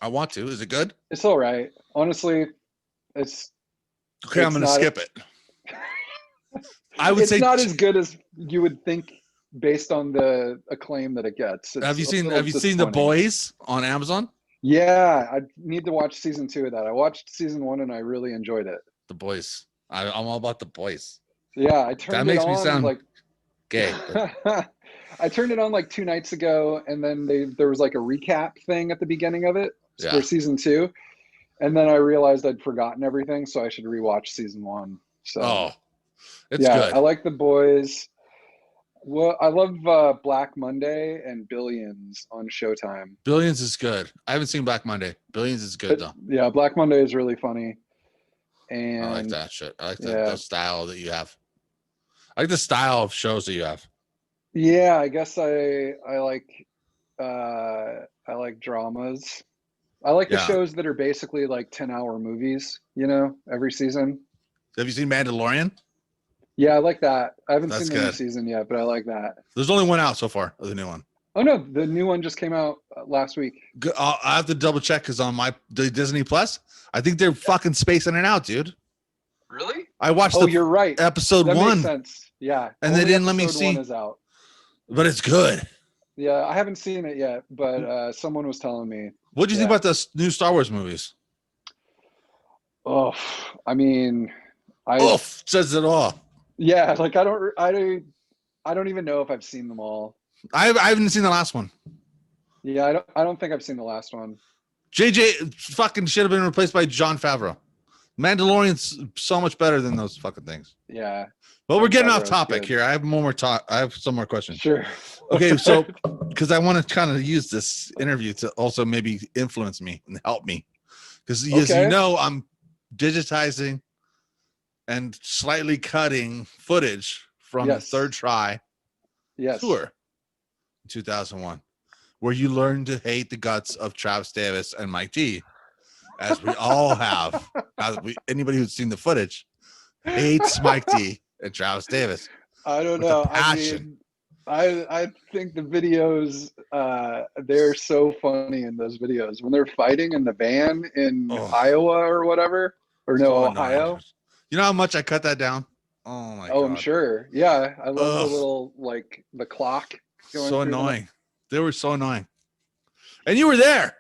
Speaker 2: I want to. Is it good?
Speaker 3: It's all right. Honestly, it's
Speaker 2: okay. I'm gonna skip it. I would say
Speaker 3: it's not as good as you would think based on the acclaim that it gets.
Speaker 2: Have you seen The Boys on Amazon?
Speaker 3: Yeah, I need to watch season 2 of that. I watched season 1 and I really enjoyed it.
Speaker 2: The Boys. I'm all about The Boys.
Speaker 3: Yeah, I turned
Speaker 2: that makes
Speaker 3: it on
Speaker 2: me sound
Speaker 3: like
Speaker 2: gay.
Speaker 3: I turned it on like 2 nights ago, and then there was like a recap thing at the beginning of it for season 2, and then I realized I'd forgotten everything, so I should rewatch season 1. So,
Speaker 2: it's good.
Speaker 3: I like The Boys. Well, I love Black Monday and Billions on Showtime.
Speaker 2: Billions is good. I haven't seen Black Monday. Billions is good though.
Speaker 3: Yeah, Black Monday is really funny. And
Speaker 2: I like that shit. I like the style that you have. I like the style of shows that you have.
Speaker 3: Yeah, I guess I like dramas. I like the shows that are basically like 10-hour movies, every season.
Speaker 2: Have you seen Mandalorian?
Speaker 3: Yeah, I like that. I haven't seen the new season yet, but I like that.
Speaker 2: There's only one out so far of the new one.
Speaker 3: Oh no, the new one just came out last week.
Speaker 2: I have to double check because on the Disney Plus, I think they're fucking spacing it out, dude.
Speaker 3: Really?
Speaker 2: I watched.
Speaker 3: You're right.
Speaker 2: Episode 1.
Speaker 3: Makes sense. Yeah.
Speaker 2: And they didn't let me see.
Speaker 3: 1 is out.
Speaker 2: But it's good.
Speaker 3: Yeah, I haven't seen it yet, but someone was telling me.
Speaker 2: What do you think about the new Star Wars movies?
Speaker 3: Oh, I mean,
Speaker 2: says it all.
Speaker 3: Yeah, like I don't even know if I've seen them all.
Speaker 2: I haven't seen the last one.
Speaker 3: Yeah, I don't think I've seen the last one.
Speaker 2: JJ fucking should have been replaced by Jon Favreau. Mandalorian's so much better than those fucking things.
Speaker 3: Yeah.
Speaker 2: But we're getting off topic here. I have I have some more questions.
Speaker 3: Sure.
Speaker 2: Okay, so because I want to kind of use this interview to also maybe influence me and help me. Because as you know, I'm digitizing and slightly cutting footage from the third try tour in 2001, where you learn to hate the guts of Travis Davis and Mike T, as we all have. Anybody who's seen the footage hates Mike T and Travis Davis.
Speaker 3: I don't know. I think the videos, they're so funny in those videos when they're fighting in the van in Iowa or whatever, or Ohio.
Speaker 2: Annoying. You know how much I cut that down? Oh my god.
Speaker 3: I'm sure. Yeah, I love the little the clock.
Speaker 2: So annoying. They were so annoying. And you were there.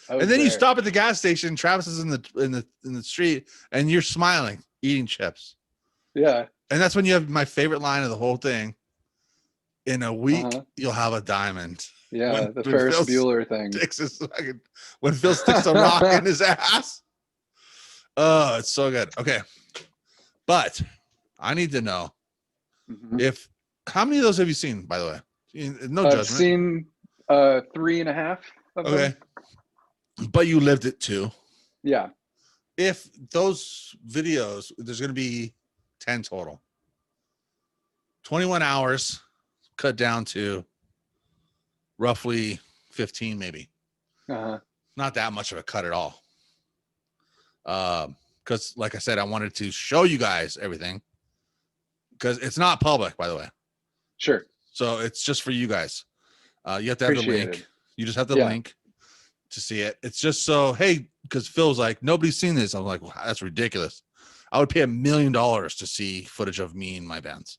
Speaker 3: I
Speaker 2: And
Speaker 3: was
Speaker 2: then you
Speaker 3: there.
Speaker 2: stop at the gas station. Travis is in the street, and you're smiling, eating chips.
Speaker 3: Yeah.
Speaker 2: And that's when you have my favorite line of the whole thing. In a week,
Speaker 3: Uh-huh.
Speaker 2: you'll have a diamond.
Speaker 3: Yeah, the
Speaker 2: When
Speaker 3: Ferris
Speaker 2: Phil
Speaker 3: Bueller thing.
Speaker 2: sticks his fucking, when Phil sticks a rock in his ass. Oh, it's so good. Okay, but I need to know
Speaker 3: Mhm.
Speaker 2: if how many of those have you seen? By the way, no
Speaker 3: I've
Speaker 2: judgment.
Speaker 3: seen 3.5 of
Speaker 2: Okay,
Speaker 3: them.
Speaker 2: but you lived it too.
Speaker 3: Yeah.
Speaker 2: If those videos, there's going to be 10 total. 21 hours cut down to roughly 15, maybe.
Speaker 3: Uh-huh.
Speaker 2: Not that much of a cut at all. Because like I said, I wanted to show you guys everything because it's not public, by the way.
Speaker 3: Sure.
Speaker 2: So it's just for you guys. You have to have the
Speaker 3: Appreciate
Speaker 2: link.
Speaker 3: it.
Speaker 2: You just have the
Speaker 3: Yeah.
Speaker 2: link to see it. It's just so, hey, because Phil's like, nobody's seen this. I'm like, wow, that's ridiculous. I would pay $1 million to see footage of me and my bands.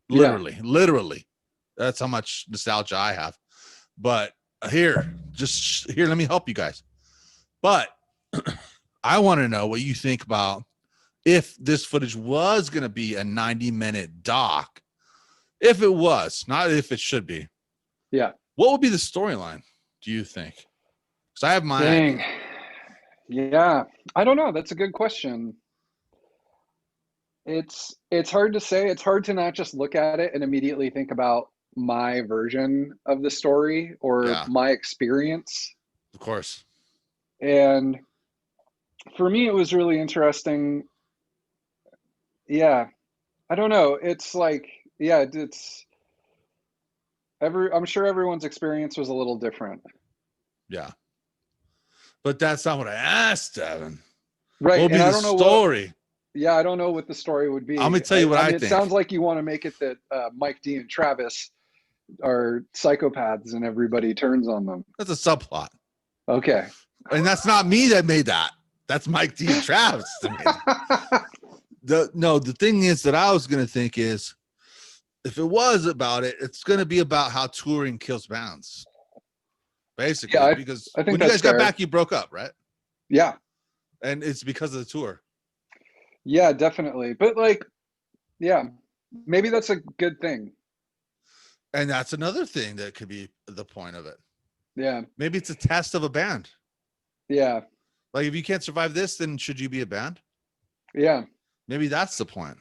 Speaker 2: Literally. That's how much nostalgia I have. But here, let me help you guys. But I want to know what you think about if this footage was going to be a 90-minute doc. If it was, not if it should be.
Speaker 3: Yeah.
Speaker 2: What would be the storyline, do you think? Because I have my
Speaker 3: Dang.
Speaker 2: idea.
Speaker 3: Yeah. I don't know. That's a good question. It's hard to say. It's hard to not just look at it and immediately think about my version of the story or
Speaker 2: Yeah,
Speaker 3: my experience.
Speaker 2: of course.
Speaker 3: And for me, it was really interesting. Yeah. I don't know. It's like, yeah, I'm sure everyone's experience was a little different.
Speaker 2: Yeah. But that's not what I asked, Devin. What
Speaker 3: Right.
Speaker 2: would be
Speaker 3: And I
Speaker 2: the
Speaker 3: don't know what,
Speaker 2: story?
Speaker 3: yeah, I don't know what the story would
Speaker 2: I'm
Speaker 3: be.
Speaker 2: going to tell you what
Speaker 3: I
Speaker 2: I
Speaker 3: mean, it
Speaker 2: think.
Speaker 3: sounds like you want to make it that Mike D and Travis are psychopaths and everybody turns on them.
Speaker 2: That's a subplot.
Speaker 3: Okay.
Speaker 2: And that's not me that made that. That's Mike D and Travis that made that. The thing is that I was going to think is if it was about it, it's going to be about how touring kills bands. Basically,
Speaker 3: Yeah,
Speaker 2: because
Speaker 3: I think
Speaker 2: when you
Speaker 3: that's
Speaker 2: guys got
Speaker 3: fair.
Speaker 2: back, you broke up, right?
Speaker 3: Yeah.
Speaker 2: And it's because of the tour.
Speaker 3: Yeah, definitely. But like, yeah, maybe that's a good thing.
Speaker 2: And that's another thing that could be the point of it.
Speaker 3: Yeah.
Speaker 2: Maybe it's a test of a band.
Speaker 3: Yeah.
Speaker 2: Like if you can't survive this, then should you be a band?
Speaker 3: Yeah.
Speaker 2: Maybe that's the point.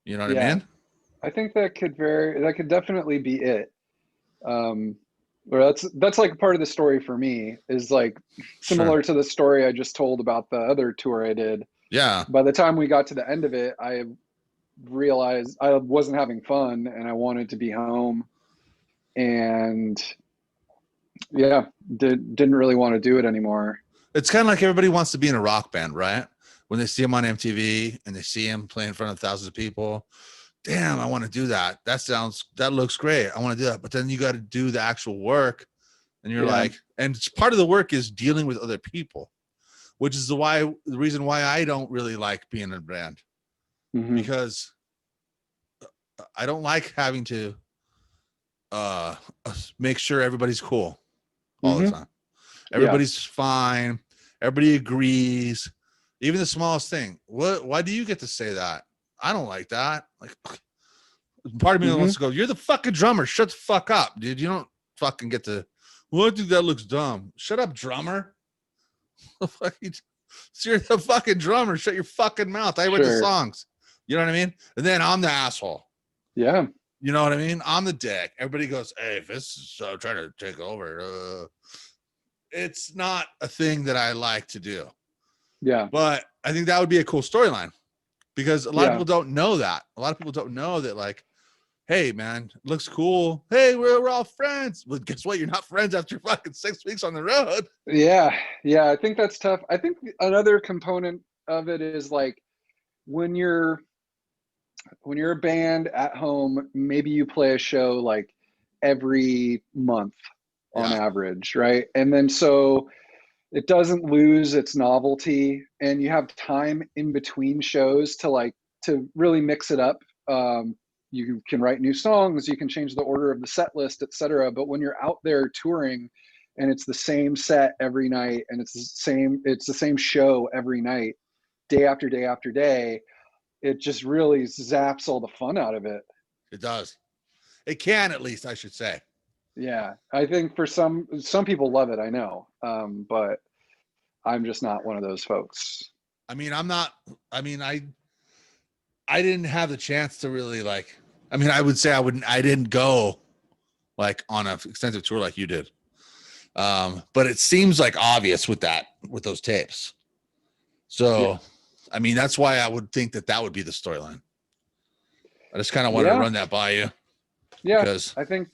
Speaker 2: You know what I
Speaker 3: Yeah.
Speaker 2: mean?
Speaker 3: I think that could definitely be it. Or that's like part of the story for me is like similar
Speaker 2: Sure.
Speaker 3: to the story I just told about the other tour I did.
Speaker 2: Yeah.
Speaker 3: By the time we got to the end of it, I realized I wasn't having fun and I wanted to be home. And yeah, didn't really want to do it anymore.
Speaker 2: It's kind of like everybody wants to be in a rock band, right? When they see him on MTV and they see him play in front of thousands of people. Damn, I want to do that. That looks great. I want to do that. But then you got to do the actual work. And you're
Speaker 3: Yeah.
Speaker 2: like, and part of the work is dealing with other people, which is the reason why I don't really like being in a band.
Speaker 3: Mhm.
Speaker 2: Because I don't like having to make sure everybody's cool all the
Speaker 3: Mhm.
Speaker 2: time. Everybody's fine. Everybody agrees. Even the smallest thing. Why do you get to say that? I don't like that. Like part of me wants to go, you're the fucking drummer. Shut the fuck up, dude. You don't fucking get to, well, I think that looks dumb. Shut up, drummer. So you're the fucking drummer. Shut your fucking mouth. I write the
Speaker 3: Sure.
Speaker 2: songs. You know what I mean? And then I'm the asshole.
Speaker 3: Yeah.
Speaker 2: You know what I mean? I'm the dick. Everybody goes, hey, if this is trying to take over, it's not a thing that I like to do.
Speaker 3: Yeah.
Speaker 2: But I think that would be a cool storyline because a lot of
Speaker 3: Yeah.
Speaker 2: people don't know that. A lot of people don't know that, like, hey, man, it looks cool. Hey, we're all friends. Well, guess what? You're not friends after fucking 6 weeks on the road.
Speaker 3: Yeah. Yeah. I think that's tough. I think another component of it is like when you're a band at home, maybe you play a show like every month on
Speaker 2: Yeah.
Speaker 3: average, right? And then so it doesn't lose its novelty and you have time in between shows to really mix it up. You can write new songs, you can change the order of the set list, etc. But when you're out there touring and it's the same set every night, and it's the same show every night, day after day after day, it just really zaps all the fun out of it.
Speaker 2: It does. It can, at least, I should say.
Speaker 3: Yeah, I think for some people love it, I know, but I'm just not one of those folks.
Speaker 2: I mean, I'm not. I mean, I didn't have the chance to really like. I mean, I would say I didn't go like on an extensive tour like you did. But it seems like obvious with those tapes. So,
Speaker 3: Yeah.
Speaker 2: I mean, that's why I would think that would be the storyline. I just kind of wanted to run that by you.
Speaker 3: Yeah,
Speaker 2: Because
Speaker 3: I think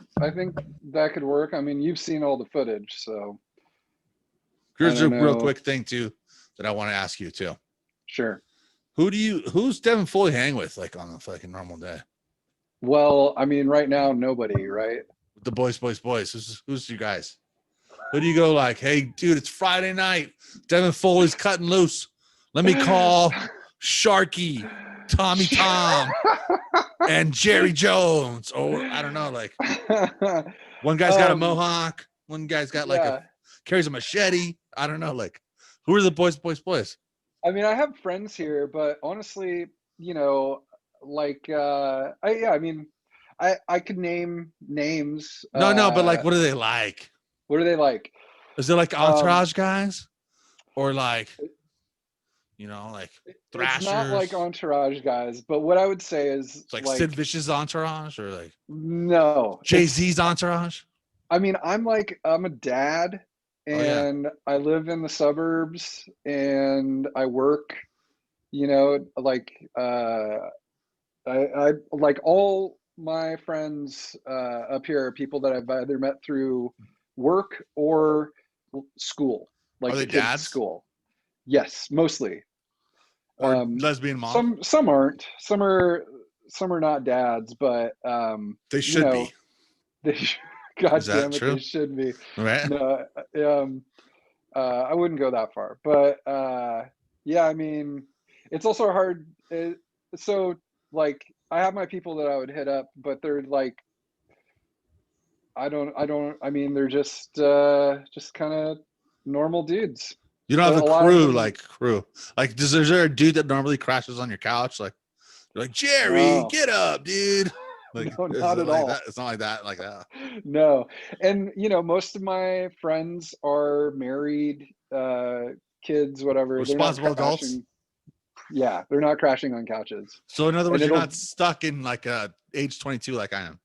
Speaker 3: that could work. I mean, you've seen all the footage, so.
Speaker 2: Here's a real quick thing too that I want to ask you too.
Speaker 3: Sure.
Speaker 2: Who's Devin Foley hang with like on a fucking normal day?
Speaker 3: Well, I mean, right now, nobody, right?
Speaker 2: The boys. Who's you guys? Who do you go like, hey, dude, it's Friday night. Devin Foley's cutting loose. Let me call Sharky, Tommy Tom, and Jerry Jones. Or I don't know, like one guy's got a mohawk, one guy's got like carries a machete. I don't know, like who are the boys?
Speaker 3: I mean, I have friends here, but honestly, you know, like I mean, I could name names.
Speaker 2: No, but like what are they like?
Speaker 3: What are they like?
Speaker 2: Is it like Entourage guys? Or like, you know, like Thrashers?
Speaker 3: It's not like Entourage guys, but what I would say is
Speaker 2: it's like Sid Vicious Entourage or like
Speaker 3: no
Speaker 2: Jay-Z's Entourage?
Speaker 3: I mean, I'm a dad and I live in the suburbs and I work, you know, like I like all my friends up here are people that I've either met through work or school, like
Speaker 2: are they
Speaker 3: the kids'
Speaker 2: dads?
Speaker 3: school. Yes, mostly.
Speaker 2: Or lesbian mom?
Speaker 3: Some aren't. Some are not dads, but
Speaker 2: they should be.
Speaker 3: They God
Speaker 2: Is that
Speaker 3: damn it,
Speaker 2: true?
Speaker 3: they should be.
Speaker 2: Right?
Speaker 3: No, I wouldn't go that far, but yeah, I mean, it's also hard. So like, I have my people that I would hit up, but they're like, I mean, they're just kind of normal dudes.
Speaker 2: You don't have
Speaker 3: A
Speaker 2: a
Speaker 3: lot of
Speaker 2: crew
Speaker 3: them,
Speaker 2: like. Like, is there a dude that normally crashes on your couch? Like, you're like, Jerry, get up, dude. Like,
Speaker 3: no, not at all.
Speaker 2: That? It's not like that.
Speaker 3: No, and you know, most of my friends are married, kids, whatever.
Speaker 2: Responsible adults.
Speaker 3: Yeah, they're not crashing on couches.
Speaker 2: So in other words, you're not stuck in like age 22 like I am.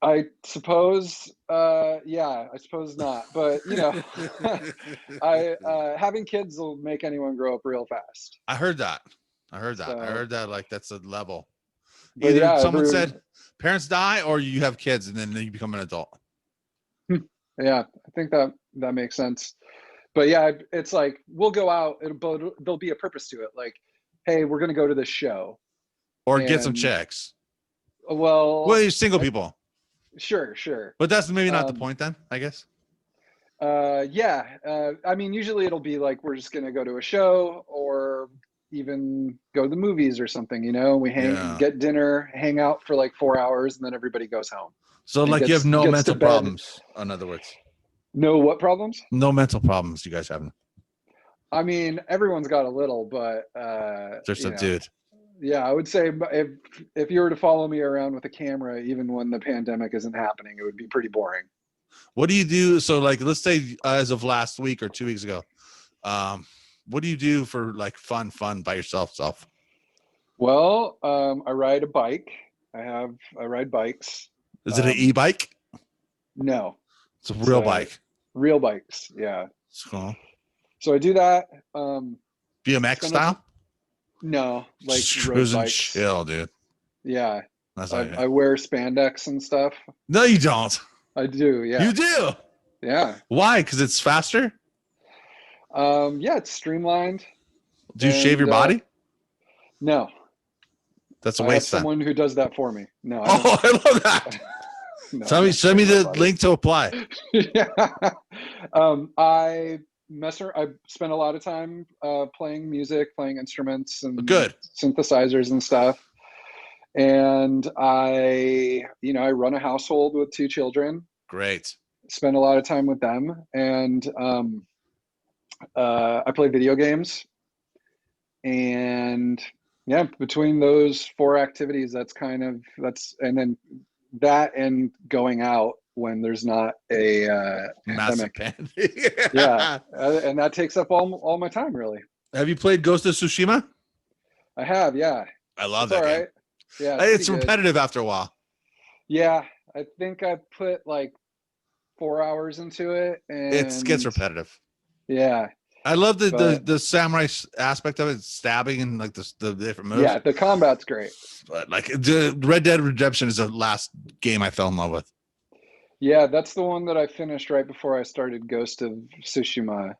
Speaker 3: I suppose, yeah, I suppose not. But you know, having kids will make anyone grow up real fast.
Speaker 2: I heard that.
Speaker 3: So,
Speaker 2: I heard that like that's a level.
Speaker 3: But
Speaker 2: Either
Speaker 3: yeah,
Speaker 2: someone said parents die or you have kids and then you become an adult.
Speaker 3: Yeah, I think that makes sense. But yeah, it's like we'll go out, but there'll be a purpose to it. Like, hey, we're gonna go to this show,
Speaker 2: or get some checks.
Speaker 3: Well,
Speaker 2: you're single people.
Speaker 3: Sure.
Speaker 2: But that's maybe not the point then, I guess.
Speaker 3: Yeah. I mean, usually it'll be like we're just gonna go to a show or even go to the movies or something. You know, we get dinner, hang out for like 4 hours, and then everybody goes home.
Speaker 2: So like you have no mental problems, in other words.
Speaker 3: No what problems?
Speaker 2: No mental problems you guys have.
Speaker 3: I mean, everyone's got a little, but
Speaker 2: just a dude.
Speaker 3: Yeah, I would say if you were to follow me around with a camera, even when the pandemic isn't happening, it would be pretty boring.
Speaker 2: What do you do? So like, let's say as of last week or 2 weeks ago, what do you do for like fun by yourself?
Speaker 3: Well, I ride a bike. I ride bikes.
Speaker 2: Is it an e-bike?
Speaker 3: No.
Speaker 2: It's a real bike.
Speaker 3: Real bikes, yeah.
Speaker 2: Cool.
Speaker 3: So I do that.
Speaker 2: BMX style?
Speaker 3: No, like
Speaker 2: road bikes. Chill, dude.
Speaker 3: Yeah. I wear spandex and stuff.
Speaker 2: No, you don't.
Speaker 3: I do, yeah.
Speaker 2: You do?
Speaker 3: Yeah.
Speaker 2: Why? Because it's faster?
Speaker 3: Yeah, it's streamlined.
Speaker 2: Do you shave your body?
Speaker 3: No.
Speaker 2: That's a waste.
Speaker 3: I have someone who does that for me. No.
Speaker 2: I love that. No, send me the link to apply.
Speaker 3: Yeah. I spend a lot of time playing music, playing instruments and synthesizers and stuff. And I run a household with 2 children.
Speaker 2: Great.
Speaker 3: spend a lot of time with them, and I play video games. And yeah, between those four activities, and then that and going out when there's not a
Speaker 2: Massive
Speaker 3: pandemic.
Speaker 2: pandemic.
Speaker 3: Yeah, and that takes up all my time, really.
Speaker 2: Have you played Ghost of Tsushima?
Speaker 3: I have, yeah.
Speaker 2: I love
Speaker 3: It's
Speaker 2: that
Speaker 3: all
Speaker 2: game.
Speaker 3: right. Yeah,
Speaker 2: It's
Speaker 3: pretty good.
Speaker 2: repetitive after a while.
Speaker 3: Yeah, I think I put like 4 hours into it,
Speaker 2: It gets
Speaker 3: and
Speaker 2: repetitive.
Speaker 3: yeah,
Speaker 2: I love the
Speaker 3: but
Speaker 2: the samurai aspect of it, stabbing and like the different moves.
Speaker 3: yeah, the combat's great.
Speaker 2: But like the Red Dead Redemption is the last game I fell in love with.
Speaker 3: Yeah, that's the one that I finished right before I started Ghost of Tsushima,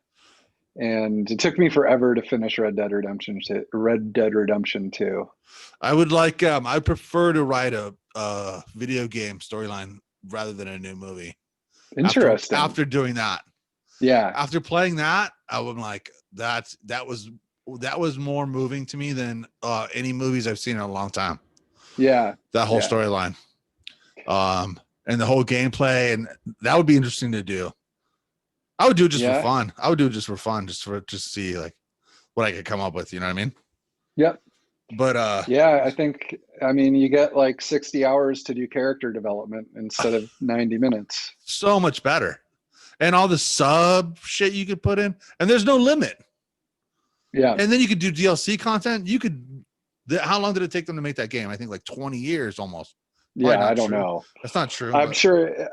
Speaker 3: and it took me forever to finish Red Dead Redemption 2.
Speaker 2: I would like I prefer to write a video game storyline rather than a new movie.
Speaker 3: Interesting.
Speaker 2: After doing that.
Speaker 3: Yeah.
Speaker 2: After playing that, I was like that was more moving to me than any movies I've seen in a long time.
Speaker 3: Yeah.
Speaker 2: That whole
Speaker 3: Yeah.
Speaker 2: storyline. And the whole gameplay, and that would be interesting to do. I would do it just for fun. I would do it just for fun, just to see like what I could come up with. You know what I mean?
Speaker 3: Yep.
Speaker 2: But
Speaker 3: yeah, I mean, you get like 60 hours to do character development instead of 90 minutes.
Speaker 2: So much better. And all the sub shit you could put in, and there's no limit.
Speaker 3: Yeah.
Speaker 2: And then you could do DLC content. How long did it take them to make that game? I think like 20 years almost.
Speaker 3: Yeah, I don't know.
Speaker 2: That's not true.
Speaker 3: I'm sure.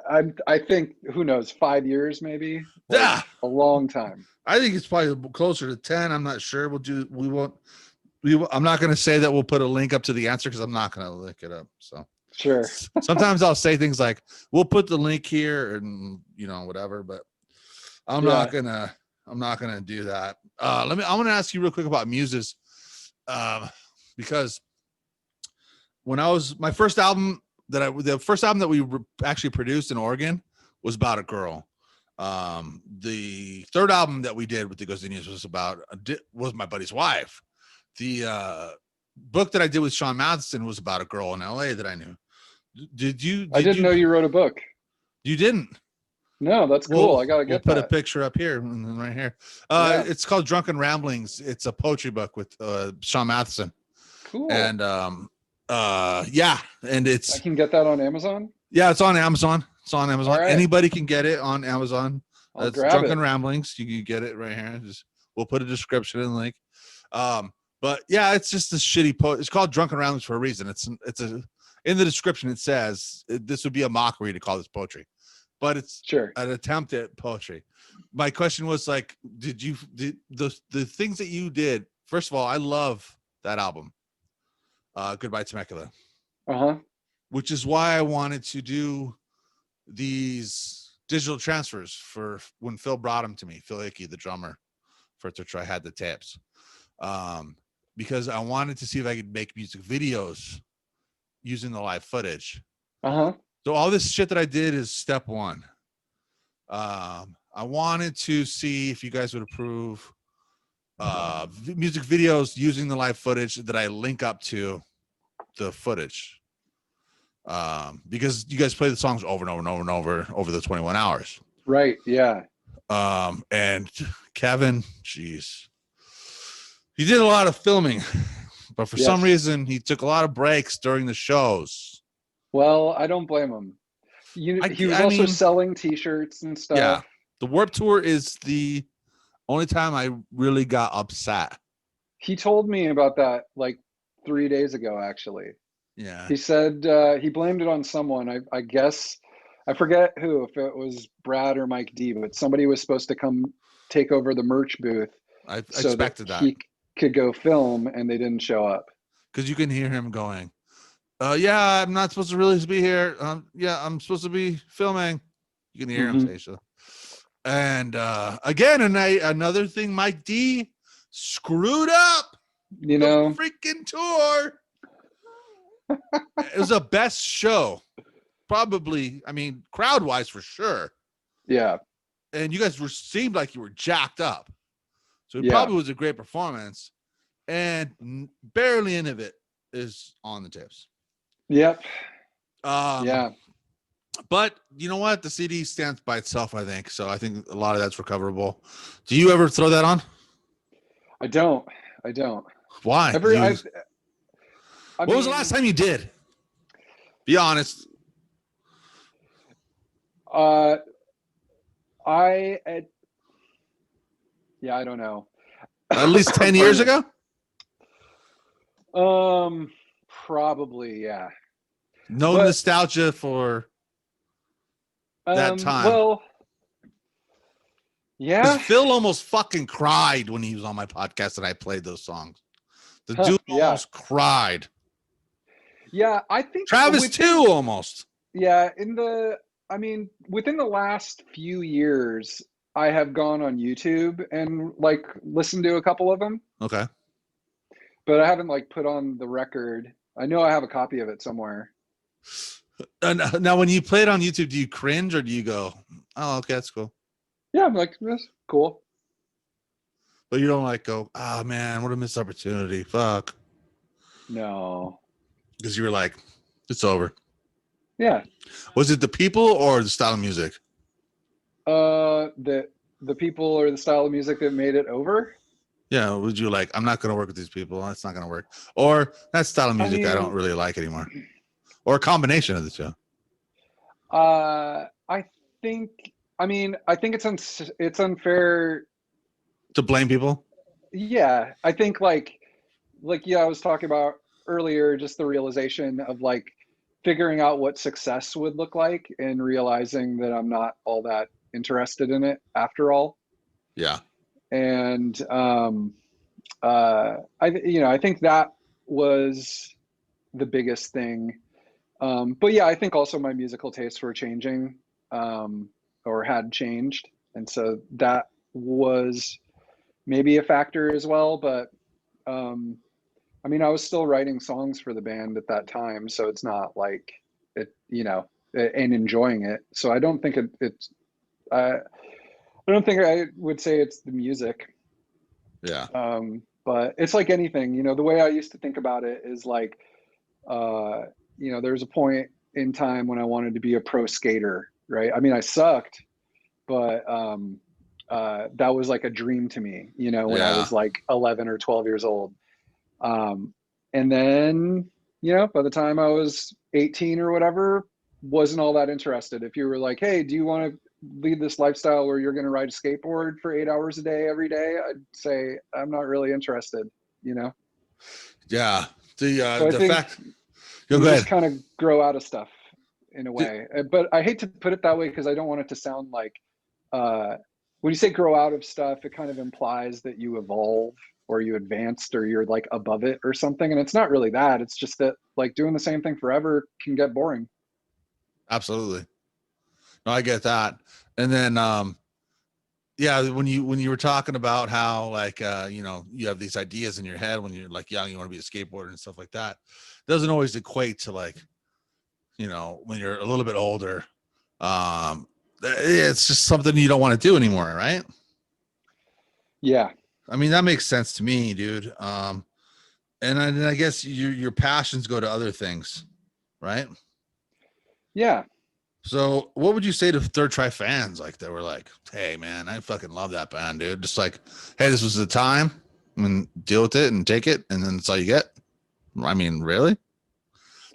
Speaker 3: I think, who knows, 5 years maybe.
Speaker 2: Yeah,
Speaker 3: a long time.
Speaker 2: I think it's probably closer to 10. I'm not sure. I'm not going to say that we'll put a link up to the answer because I'm not going to look it up. So
Speaker 3: sure.
Speaker 2: Sometimes I'll say things like, "We'll put the link here," and whatever. But I'm not gonna do that. I'm gonna ask you real quick about Muses, because when my first album the first album that we actually produced in Oregon was about a girl. The third album that we did with the Ghost News was my buddy's wife. The book that I did with Sean Matheson was about a girl in LA that I knew. I
Speaker 3: didn't know you wrote a book.
Speaker 2: You didn't?
Speaker 3: No, that's cool. I gotta get
Speaker 2: We'll put a picture up here and right here. It's called Drunken Ramblings. It's a poetry book with Sean Matheson.
Speaker 3: Cool.
Speaker 2: And yeah, and I
Speaker 3: can get that on Amazon.
Speaker 2: Yeah, it's on Amazon. It's on Amazon.
Speaker 3: Right.
Speaker 2: Anybody can get it on Amazon.
Speaker 3: It's
Speaker 2: Drunken Ramblings. You can get it right here. We'll put a description and link. But yeah, it's just a shitty poet. It's called Drunken Ramblings for a reason. In the description it says this would be a mockery to call this poetry, but it's an attempt at poetry. My question was like, did the things that you did? First of all, I love that album, Goodbye Temecula, which is why I wanted to do these digital transfers for when Phil brought them to me. Phil Hickey, the drummer, for which I had the tapes, because I wanted to see if I could make music videos using the live footage. So all this shit that I did is step one. I wanted to see if you guys would approve music videos using the live footage that I link up to the footage, because you guys play the songs over and over and over and over the 21 hours.
Speaker 3: Right. Yeah.
Speaker 2: And Kevin, geez, he did a lot of filming. But for some reason, he took a lot of breaks during the shows.
Speaker 3: Well, I don't blame him. He was also selling T-shirts and stuff.
Speaker 2: Yeah, the Warped Tour is the only time I really got upset.
Speaker 3: He told me about that like 3 days ago, actually.
Speaker 2: Yeah.
Speaker 3: He said he blamed it on someone. I guess, I forget who, if it was Brad or Mike D, but somebody was supposed to come take over the merch booth.
Speaker 2: I expected that.
Speaker 3: He could go film, and they didn't show up.
Speaker 2: Because you can hear him going, yeah, I'm not supposed to really be here. Yeah, I'm supposed to be filming. You can hear him say so. And again, another thing Mike D screwed up.
Speaker 3: The
Speaker 2: freaking tour. It was the best show. Probably, I mean, crowd-wise for sure.
Speaker 3: Yeah.
Speaker 2: And you guys seemed like you were jacked up. So it probably was a great performance, and barely any of it is on the tapes.
Speaker 3: Yep.
Speaker 2: Yeah. But you know what? The CD stands by itself, I think. So I think a lot of that's recoverable. Do you ever throw that on?
Speaker 3: I don't. I don't.
Speaker 2: Why?
Speaker 3: Every I
Speaker 2: What was the last
Speaker 3: mean,
Speaker 2: time you did? Be honest.
Speaker 3: uh, I yeah, I don't know.
Speaker 2: At least 10 years
Speaker 3: Pardon
Speaker 2: ago?
Speaker 3: me. Probably, yeah.
Speaker 2: No
Speaker 3: But
Speaker 2: nostalgia for that time.
Speaker 3: well,
Speaker 2: Because
Speaker 3: yeah.
Speaker 2: Phil almost fucking cried when he was on my podcast and I played those songs. The
Speaker 3: Huh,
Speaker 2: dude
Speaker 3: yeah.
Speaker 2: almost cried.
Speaker 3: Yeah, I think
Speaker 2: Travis
Speaker 3: within
Speaker 2: too, almost.
Speaker 3: yeah, I mean, within the last few years, I have gone on YouTube and like listened to a couple of them,
Speaker 2: Okay.
Speaker 3: but I haven't like put on the record. I know I have a copy of it somewhere.
Speaker 2: Now, when you play it on YouTube, do you cringe or do you go, oh, okay, that's cool?
Speaker 3: Yeah, I'm like, that's cool.
Speaker 2: But you don't like go, oh, man, what a missed opportunity. Fuck.
Speaker 3: No.
Speaker 2: Because you were like, it's over.
Speaker 3: Yeah.
Speaker 2: Was it the people or the style of music?
Speaker 3: The people or the style of music that made it over?
Speaker 2: Yeah, would you like, I'm not going to work with these people. That's not going to work. Or that style of
Speaker 3: I
Speaker 2: music I don't
Speaker 3: mean,
Speaker 2: really like anymore. Or a combination of the two.
Speaker 3: I think I think it's unfair.
Speaker 2: To blame people?
Speaker 3: Yeah, I think yeah, I was talking about earlier, just the realization of like figuring out what success would look like and realizing that I'm not all that interested in it after all.
Speaker 2: Yeah.
Speaker 3: And I think that was the biggest thing. But yeah, I think also my musical tastes were changing, or had changed, and so that was maybe a factor as well. But um, I mean, I was still writing songs for the band at that time, so it's not like and enjoying it. So I don't think it's. I don't think I would say it's the music.
Speaker 2: Yeah.
Speaker 3: But it's like anything, the way I used to think about it is like, there's a point in time when I wanted to be a pro skater, right? I mean, I sucked, but that was like a dream to me, when I
Speaker 2: Yeah.
Speaker 3: was like 11 or 12 years old. Um, and then, by the time I was 18 or whatever, wasn't all that interested. If you were like, hey, do you want to lead this lifestyle where you're going to ride a skateboard for 8 hours a day every day? I'd say I'm not really interested, you know?
Speaker 2: Yeah.
Speaker 3: So I
Speaker 2: The
Speaker 3: think
Speaker 2: fact. Go
Speaker 3: you just
Speaker 2: ahead.
Speaker 3: kind of grow out of stuff in a way. But I hate to put it that way because I don't want it to sound like when you say grow out of stuff, it kind of implies that you evolve or you advanced or you're like above it or something. And it's not really that. It's just that like doing the same thing forever can get boring.
Speaker 2: Absolutely. No, I get that. And then yeah, when you were talking about how like you have these ideas in your head when you're like young, you want to be a skateboarder and stuff like that. It doesn't always equate to like, when you're a little bit older. Um it's just something you don't want to do anymore, right?
Speaker 3: Yeah.
Speaker 2: I mean, that makes sense to me, dude. And I guess your passions go to other things, right?
Speaker 3: Yeah.
Speaker 2: So what would you say to Third Try fans like that were like, hey man, I fucking love that band, dude. Just like, hey, this was the time. I mean, deal with it and take it, and then that's all you get. I mean, really?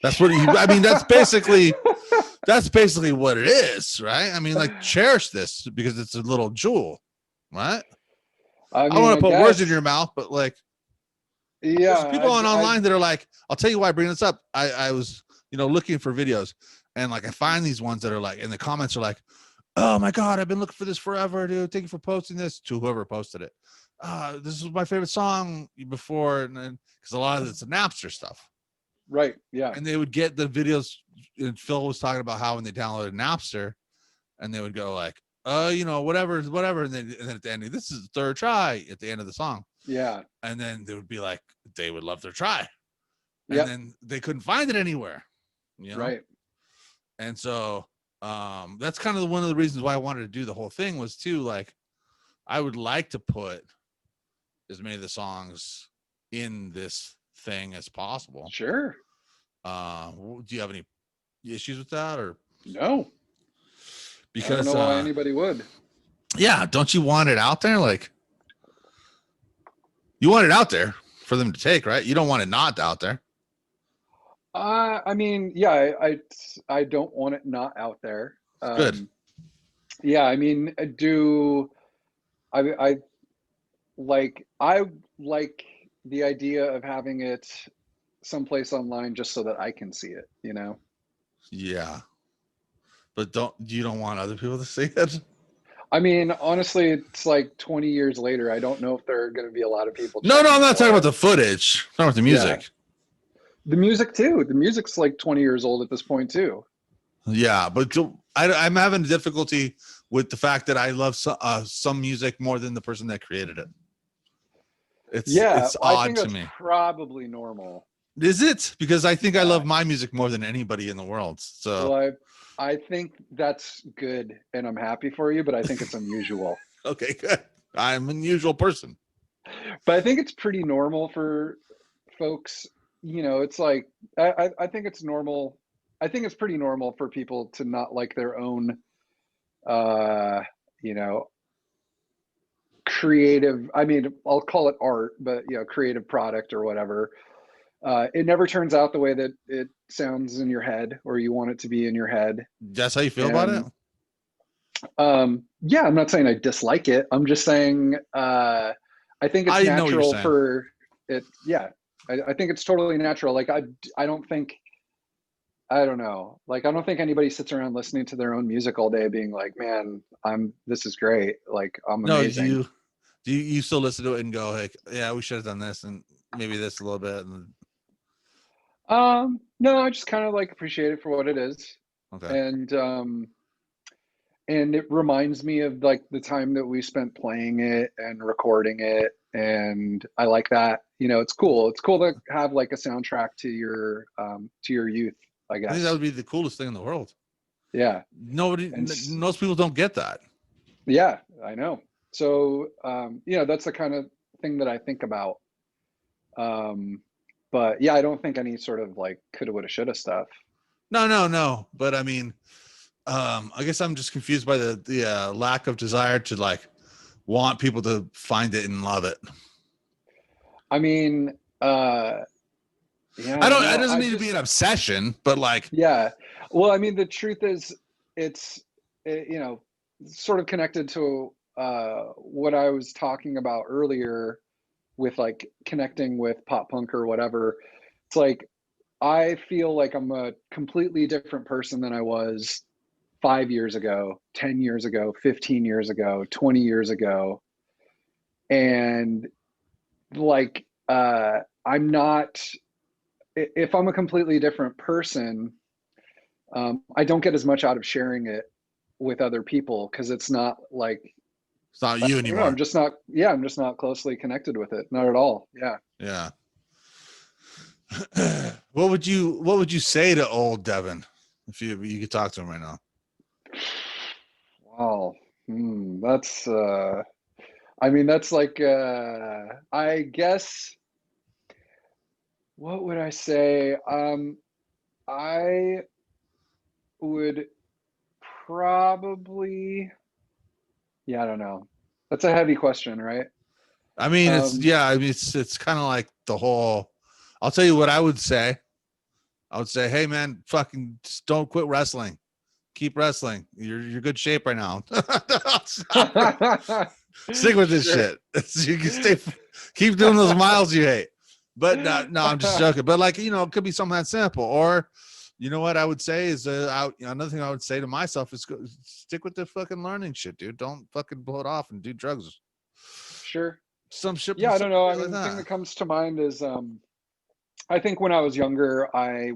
Speaker 2: I mean, that's basically what it is, right? I mean, like cherish this because it's a little jewel, right?
Speaker 3: I
Speaker 2: I don't
Speaker 3: mean,
Speaker 2: want
Speaker 3: I
Speaker 2: to put words in
Speaker 3: guess,
Speaker 2: your mouth, but like there's
Speaker 3: yeah,
Speaker 2: people online that are like, I'll tell you why I bring this up. I was, looking for videos and like I find these ones that are like, and the comments are like, oh my God, I've been looking for this forever, dude. Thank you for posting this to whoever posted it. This is my favorite song before. And then, cause a lot of it's Napster stuff.
Speaker 3: right. Yeah.
Speaker 2: And they would get the videos. And Phil was talking about how when they downloaded Napster and they would go like, whatever. And then at the end, this is the third try at the end of the song.
Speaker 3: Yeah.
Speaker 2: And then they would be like, they would love their try. And
Speaker 3: Yep.
Speaker 2: then they couldn't find it anywhere,
Speaker 3: Right.
Speaker 2: And so that's kind of one of the reasons why I wanted to do the whole thing was too, like, I would like to put as many of the songs in this thing as possible.
Speaker 3: Sure.
Speaker 2: Do you have any issues with that or?
Speaker 3: No, I don't
Speaker 2: Because
Speaker 3: know why anybody would.
Speaker 2: yeah, don't you want it out there? Like, you want it out there for them to take, right? You don't want it not out there.
Speaker 3: I mean, yeah, I don't want it not out there.
Speaker 2: Good.
Speaker 3: Yeah, I mean, I I like the idea of having it someplace online just so that I can see it, you know?
Speaker 2: Yeah. But you don't want other people to see it?
Speaker 3: I mean, honestly, it's like 20 years later. I don't know if there are going to be a lot of people
Speaker 2: No,
Speaker 3: checking
Speaker 2: I'm not talking
Speaker 3: for
Speaker 2: about
Speaker 3: it.
Speaker 2: the footage. I'm talking about the
Speaker 3: Yeah.
Speaker 2: music.
Speaker 3: The music too. The music's like 20 years old at this point too.
Speaker 2: Yeah, but I'm having difficulty with the fact that I love some music more than the person that created it.
Speaker 3: Yeah,
Speaker 2: It's
Speaker 3: I
Speaker 2: odd
Speaker 3: think
Speaker 2: to
Speaker 3: that's
Speaker 2: me.
Speaker 3: probably normal.
Speaker 2: Is it? Because I think I
Speaker 3: Yeah.
Speaker 2: love my music more than anybody in the world. So
Speaker 3: Well, I think that's good and I'm happy for you, but I think it's unusual.
Speaker 2: okay, good. I'm an unusual person.
Speaker 3: But I think it's pretty normal for folks, you know, it's like I think it's normal. I think it's pretty normal for people to not like their own uh, you know, creative, I mean, I'll call it art, but you know, creative product or whatever. It never turns out the way that it sounds in your head or you want it to be in your head.
Speaker 2: That's how you feel about it?
Speaker 3: And yeah, I'm not saying I dislike it. I'm just saying I think it's
Speaker 2: I know what you're
Speaker 3: natural
Speaker 2: saying.
Speaker 3: for it. Yeah, I think it's totally natural. Like I don't think I don't know. Like I don't think anybody sits around listening to their own music all day, being like, "Man, this is great. Like I'm
Speaker 2: No,
Speaker 3: amazing."
Speaker 2: you still listen to it and go like, yeah, we should have done this and maybe this a little bit. And
Speaker 3: No, I just kind of like appreciate it for what it is.
Speaker 2: okay,
Speaker 3: And and it reminds me of like the time that we spent playing it and recording it. And I like that. You know, it's cool. It's cool to have like a soundtrack to your youth, I
Speaker 2: I think that
Speaker 3: guess.
Speaker 2: would be the coolest thing in the world.
Speaker 3: Yeah.
Speaker 2: Nobody,
Speaker 3: And
Speaker 2: most people don't get that.
Speaker 3: yeah, I know. So you know, that's the kind of thing that I think about. Um, but yeah, I don't think any sort of like coulda, woulda, shoulda stuff.
Speaker 2: No. But I mean, I guess I'm just confused by the lack of desire to like want people to find it and love it.
Speaker 3: I mean, yeah, I
Speaker 2: I
Speaker 3: don't
Speaker 2: don't. It
Speaker 3: know.
Speaker 2: doesn't
Speaker 3: I
Speaker 2: need to be
Speaker 3: just
Speaker 2: an obsession, but like,
Speaker 3: yeah. Well, I mean, the truth is, it's you know, sort of connected to what I was talking about earlier with like connecting with pop punk or whatever. It's like I feel like I'm a completely different person than I was 5 years ago, 10 years ago, 15 years ago, 20 years ago. And like I'm not if I'm a completely different person, I don't get as much out of sharing it with other people because it's not like
Speaker 2: it's not
Speaker 3: I
Speaker 2: you
Speaker 3: don't know. I'm
Speaker 2: anymore.
Speaker 3: just not. Yeah, I'm just not closely connected with it. Not at all. Yeah.
Speaker 2: Yeah. What would you say to old Devin if you could talk to him right now?
Speaker 3: Wow. That's. I mean, that's like. I guess. What would I say? I would probably. Yeah, I don't know. That's a heavy question, right?
Speaker 2: I mean, it's
Speaker 3: Um,
Speaker 2: yeah. I mean, it's kind of like the whole. I'll tell you what I would say. I would say, hey man, fucking just don't quit wrestling. Keep wrestling. You're good shape right now. Stick with this
Speaker 3: sure.
Speaker 2: shit. You can keep doing those miles you hate. But no, I'm just joking. But like it could be something that simple. Or you know what I would say is another thing I would say to myself is stick with the fucking learning shit, dude. Don't fucking blow it off and do drugs.
Speaker 3: Sure.
Speaker 2: Some shit,
Speaker 3: Yeah, I
Speaker 2: some
Speaker 3: don't know. I
Speaker 2: shit like
Speaker 3: mean, the thing
Speaker 2: that.
Speaker 3: that comes to mind is I think when I was younger, I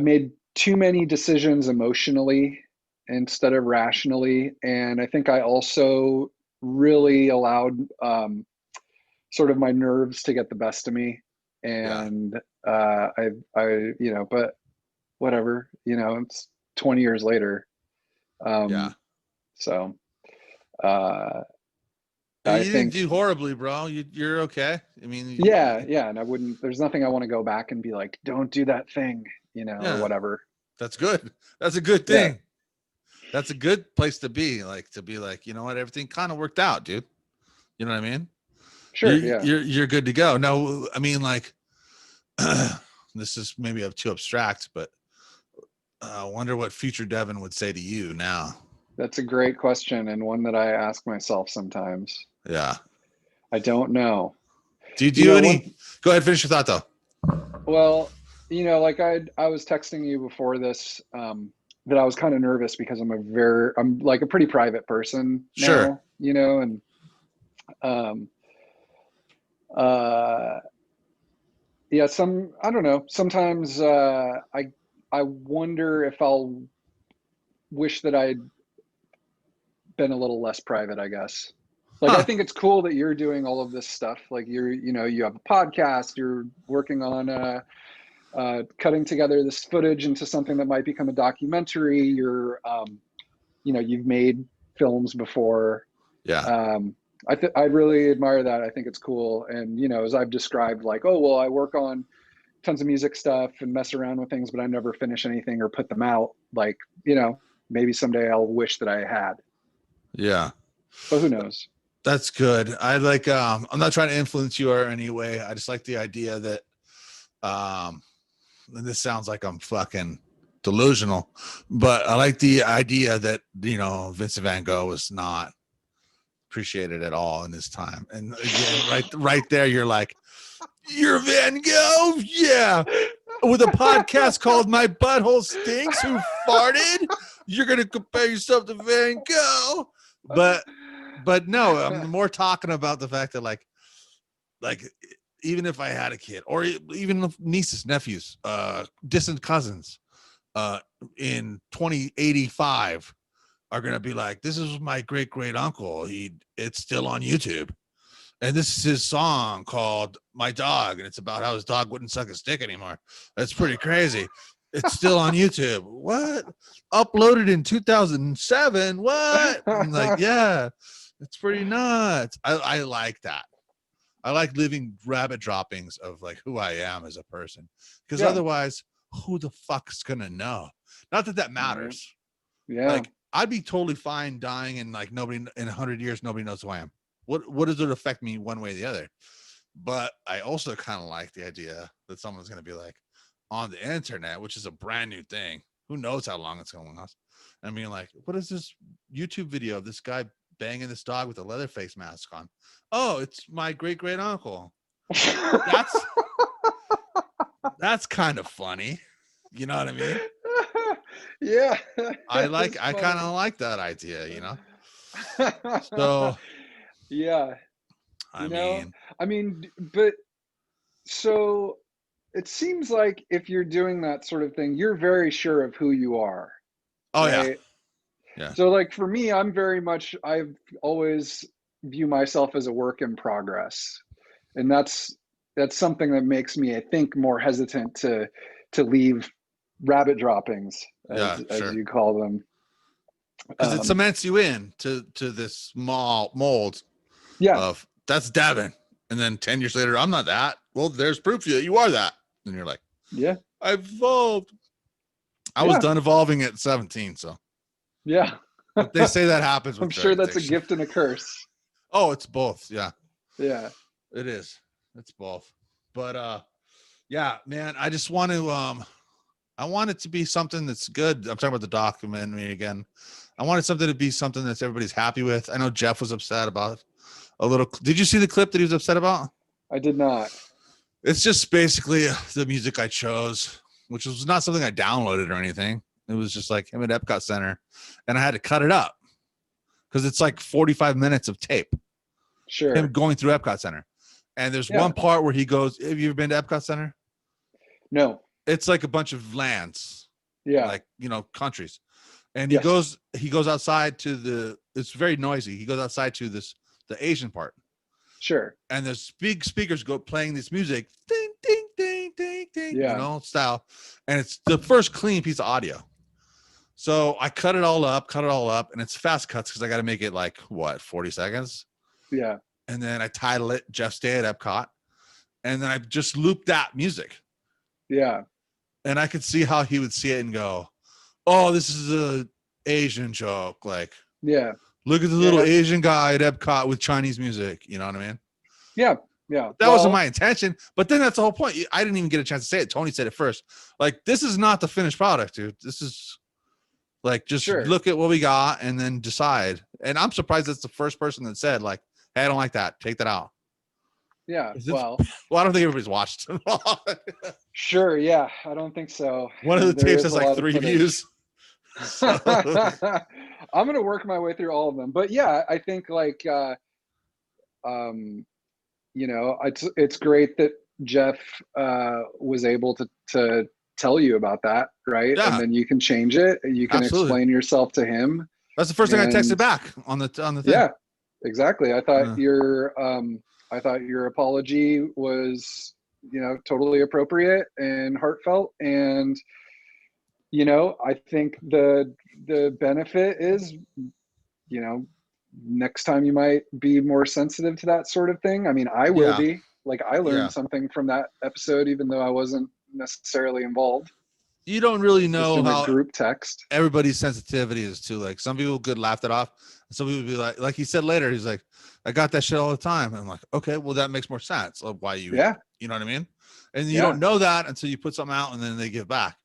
Speaker 3: made too many decisions emotionally instead of rationally, and I think I also really allowed sort of my nerves to get the best of me.
Speaker 2: Yeah,
Speaker 3: And I you know, but whatever, you know, it's 20 years later.
Speaker 2: yeah.
Speaker 3: So uh, I
Speaker 2: You didn't
Speaker 3: think
Speaker 2: do horribly, bro. You're okay. I mean,
Speaker 3: yeah, yeah, and I wouldn't. There's nothing I want to go back and be like, don't do that thing, you know, or
Speaker 2: yeah.
Speaker 3: whatever.
Speaker 2: That's good. That's a good
Speaker 3: Yeah.
Speaker 2: thing. That's a good place to be. Like, you know what? Everything kind of worked out, dude. You know what I mean?
Speaker 3: Sure. Yeah.
Speaker 2: You're good to go. No, I mean, like, this is maybe too abstract, but I wonder what future Devin would say to you now.
Speaker 3: That's a great question, and one that I ask myself sometimes.
Speaker 2: Yeah.
Speaker 3: I don't know.
Speaker 2: Do you
Speaker 3: You
Speaker 2: do
Speaker 3: know,
Speaker 2: any? Go ahead, finish your thought though.
Speaker 3: well, like I was texting you before this, that I was kind of nervous because I'm like a pretty private person
Speaker 2: Sure.
Speaker 3: now, and um, uh, yeah, I don't know. Sometimes I wonder if I'll wish that I'd been a little less private, I guess. Like, I
Speaker 2: Huh.
Speaker 3: think it's cool that you're doing all of this stuff. Like, you have a podcast, you're working on cutting together this footage into something that might become a documentary. You've made films before.
Speaker 2: Yeah.
Speaker 3: I really admire that. I think it's cool. And, as I've described, like, oh, well, I work on tons of music stuff and mess around with things, but I never finish anything or put them out. Like, maybe someday I'll wish that I had,
Speaker 2: Yeah.
Speaker 3: but who knows?
Speaker 2: That's good. I like, I'm not trying to influence you or any way. I just like the idea that, and this sounds like I'm fucking delusional, but I like the idea that, Vincent Van Gogh was not appreciated at all in his time. And again, right there, you're like, you're Van Gogh? Yeah. With a podcast called My Butthole Stinks, who farted? You're going to compare yourself to Van Gogh? But no, I'm more talking about the fact that like even if I had a kid or even nieces, nephews, distant cousins, in 2085 are gonna be like, this is my great uncle. It's still on YouTube, and this is his song called "My Dog," and it's about how his dog wouldn't suck his dick anymore. That's pretty crazy. It's still on YouTube. What? Uploaded in 2007. What? And like, yeah, it's pretty nuts. I like that. I like living rabbit droppings of like who I am as a person, because
Speaker 3: Yeah.
Speaker 2: otherwise, who the fuck's gonna know? Not that that matters.
Speaker 3: Yeah.
Speaker 2: Like, I'd be totally fine dying and like nobody in 100 years, nobody knows who I am. What does it affect me one way or the other? But I also kind of like the idea that someone's gonna be like on the internet, which is a brand new thing. Who knows how long it's going to last? I mean, like, what is this YouTube video of this guy banging this dog with a Leatherface mask on? Oh, it's my great uncle. That's kind of funny. You know what I mean?
Speaker 3: Yeah.
Speaker 2: I kind of like that idea, So
Speaker 3: Yeah.
Speaker 2: I mean,
Speaker 3: But so it seems like if you're doing that sort of thing, you're very sure of who you are,
Speaker 2: oh yeah.
Speaker 3: right?
Speaker 2: Yeah.
Speaker 3: So like for me, I've always view myself as a work in progress. And that's something that makes me, I think, more hesitant to leave rabbit droppings,
Speaker 2: Yeah,
Speaker 3: as
Speaker 2: sure.
Speaker 3: you call them.
Speaker 2: Because it cements you in to this small mold
Speaker 3: Yeah.
Speaker 2: of that's Devin. And then 10 years later, I'm not that. Well, there's proof that you are that. And you're like,
Speaker 3: Yeah.
Speaker 2: I've evolved. I was done evolving at 17. So
Speaker 3: Yeah.
Speaker 2: but they say that happens with
Speaker 3: I'm sure that's
Speaker 2: addiction.
Speaker 3: a gift and a curse.
Speaker 2: Oh, it's both. Yeah.
Speaker 3: Yeah.
Speaker 2: It is. It's both. But yeah, man, I just want to I want it to be something that's good. I'm talking about the documentary again. I wanted something to be something that everybody's happy with. I know Jeff was upset about a little. Did you see the clip that he was upset about?
Speaker 3: I did not.
Speaker 2: It's just basically the music I chose, which was not something I downloaded or anything. It was just like him at Epcot Center, and I had to cut it up because it's like 45 minutes of tape.
Speaker 3: Sure.
Speaker 2: Him going through Epcot Center, and there's one part where he goes. Have you ever been to Epcot Center?
Speaker 3: No.
Speaker 2: It's like a bunch of lands.
Speaker 3: Yeah.
Speaker 2: Like, countries. And he goes outside to it's very noisy. He goes outside to the Asian part.
Speaker 3: Sure.
Speaker 2: And there's big speakers go playing this music, ding, ding, ding, ding, ding, style. And it's the first clean piece of audio. So I cut it all up, and it's fast cuts because I got to make it like 40 seconds.
Speaker 3: Yeah.
Speaker 2: And then I title it Jeff Stay at Epcot. And then I just loop that music.
Speaker 3: Yeah.
Speaker 2: And I could see how he would see it and go, "Oh, this is a Asian joke. Like,
Speaker 3: Yeah.
Speaker 2: look at the little Asian guy at Epcot with Chinese music." You know what I mean?
Speaker 3: Yeah. Yeah.
Speaker 2: That wasn't my intention. But then that's the whole point. I didn't even get a chance to say it. Tony said it first. Like, this is not the finished product, dude. This is like, just look at what we got and then decide. And I'm surprised that's the first person that said, like, "Hey, I don't like that. Take that out."
Speaker 3: Yeah.
Speaker 2: Well, I don't think everybody's watched.
Speaker 3: Sure. Yeah. I don't think so.
Speaker 2: One of the tapes has like 3 views.
Speaker 3: So. I'm gonna work my way through all of them, but yeah, I think like you know, it's great that Jeff was able to tell you about that, right?
Speaker 2: Yeah.
Speaker 3: And then you can change it. You can explain yourself to him.
Speaker 2: That's the first thing I texted back on the thing.
Speaker 3: Yeah, exactly. I thought your apology was, you know, totally appropriate and heartfelt, and you know, I think the benefit is, you know, next time you might be more sensitive to that sort of thing. I mean, I will be. Like, I learned something from that episode, even though I wasn't necessarily involved.
Speaker 2: You don't really know how
Speaker 3: group text
Speaker 2: everybody's sensitivity is to. Like, some people could laugh it off, and some people would be like he said later, he's like, "I got that shit all the time." And I'm like, okay, well, that makes more sense of why you, you know what I mean? And you don't know that until you put something out and then they give back.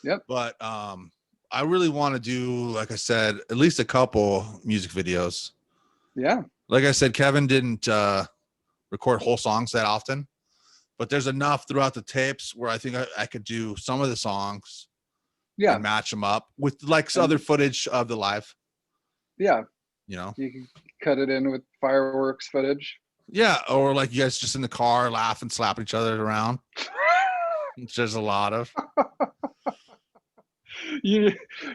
Speaker 3: Yep.
Speaker 2: But I really want to do, like I said, at least a couple music videos.
Speaker 3: Yeah.
Speaker 2: Like I said, Kevin didn't record whole songs that often, but there's enough throughout the tapes where I think I could do some of the songs and match them up with like other footage of the live.
Speaker 3: Yeah.
Speaker 2: You know,
Speaker 3: you can cut it in with fireworks footage.
Speaker 2: Yeah. Or like you guys just in the car laughing, slapping each other around. Which there's a lot of.
Speaker 3: You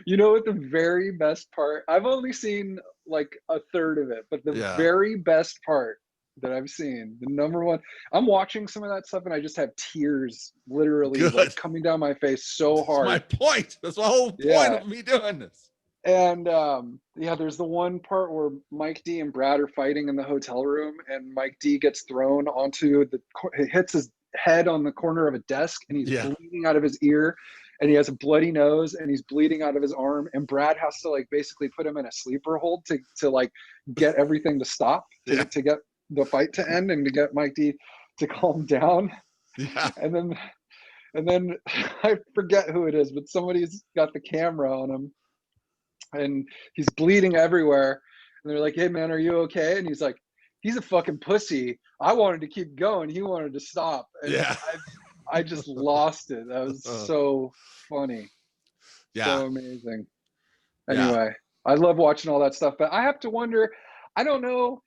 Speaker 3: know what the very best part, I've only seen like a third of it, but the very best part that I've seen, the number one, I'm watching some of that stuff and I just have tears literally like coming down my face so hard.
Speaker 2: That's my point. That's the whole point of me doing this.
Speaker 3: And there's the one part where Mike D and Brad are fighting in the hotel room, and Mike D gets thrown onto he hits his head on the corner of a desk, and he's bleeding out of his ear, and he has a bloody nose, and he's bleeding out of his arm, and Brad has to like basically put him in a sleeper hold to like get everything to stop, to get the fight to end, and to get Mike D to calm down. And then I forget who it is, but somebody's got the camera on him, and he's bleeding everywhere, and they're like, "Hey man, are you okay?" And he's like, "He's a fucking pussy. I wanted to keep going. He wanted to stop." And I just lost it. That was so funny. So amazing. Anyway, I love watching all that stuff, but I have to wonder, I don't know,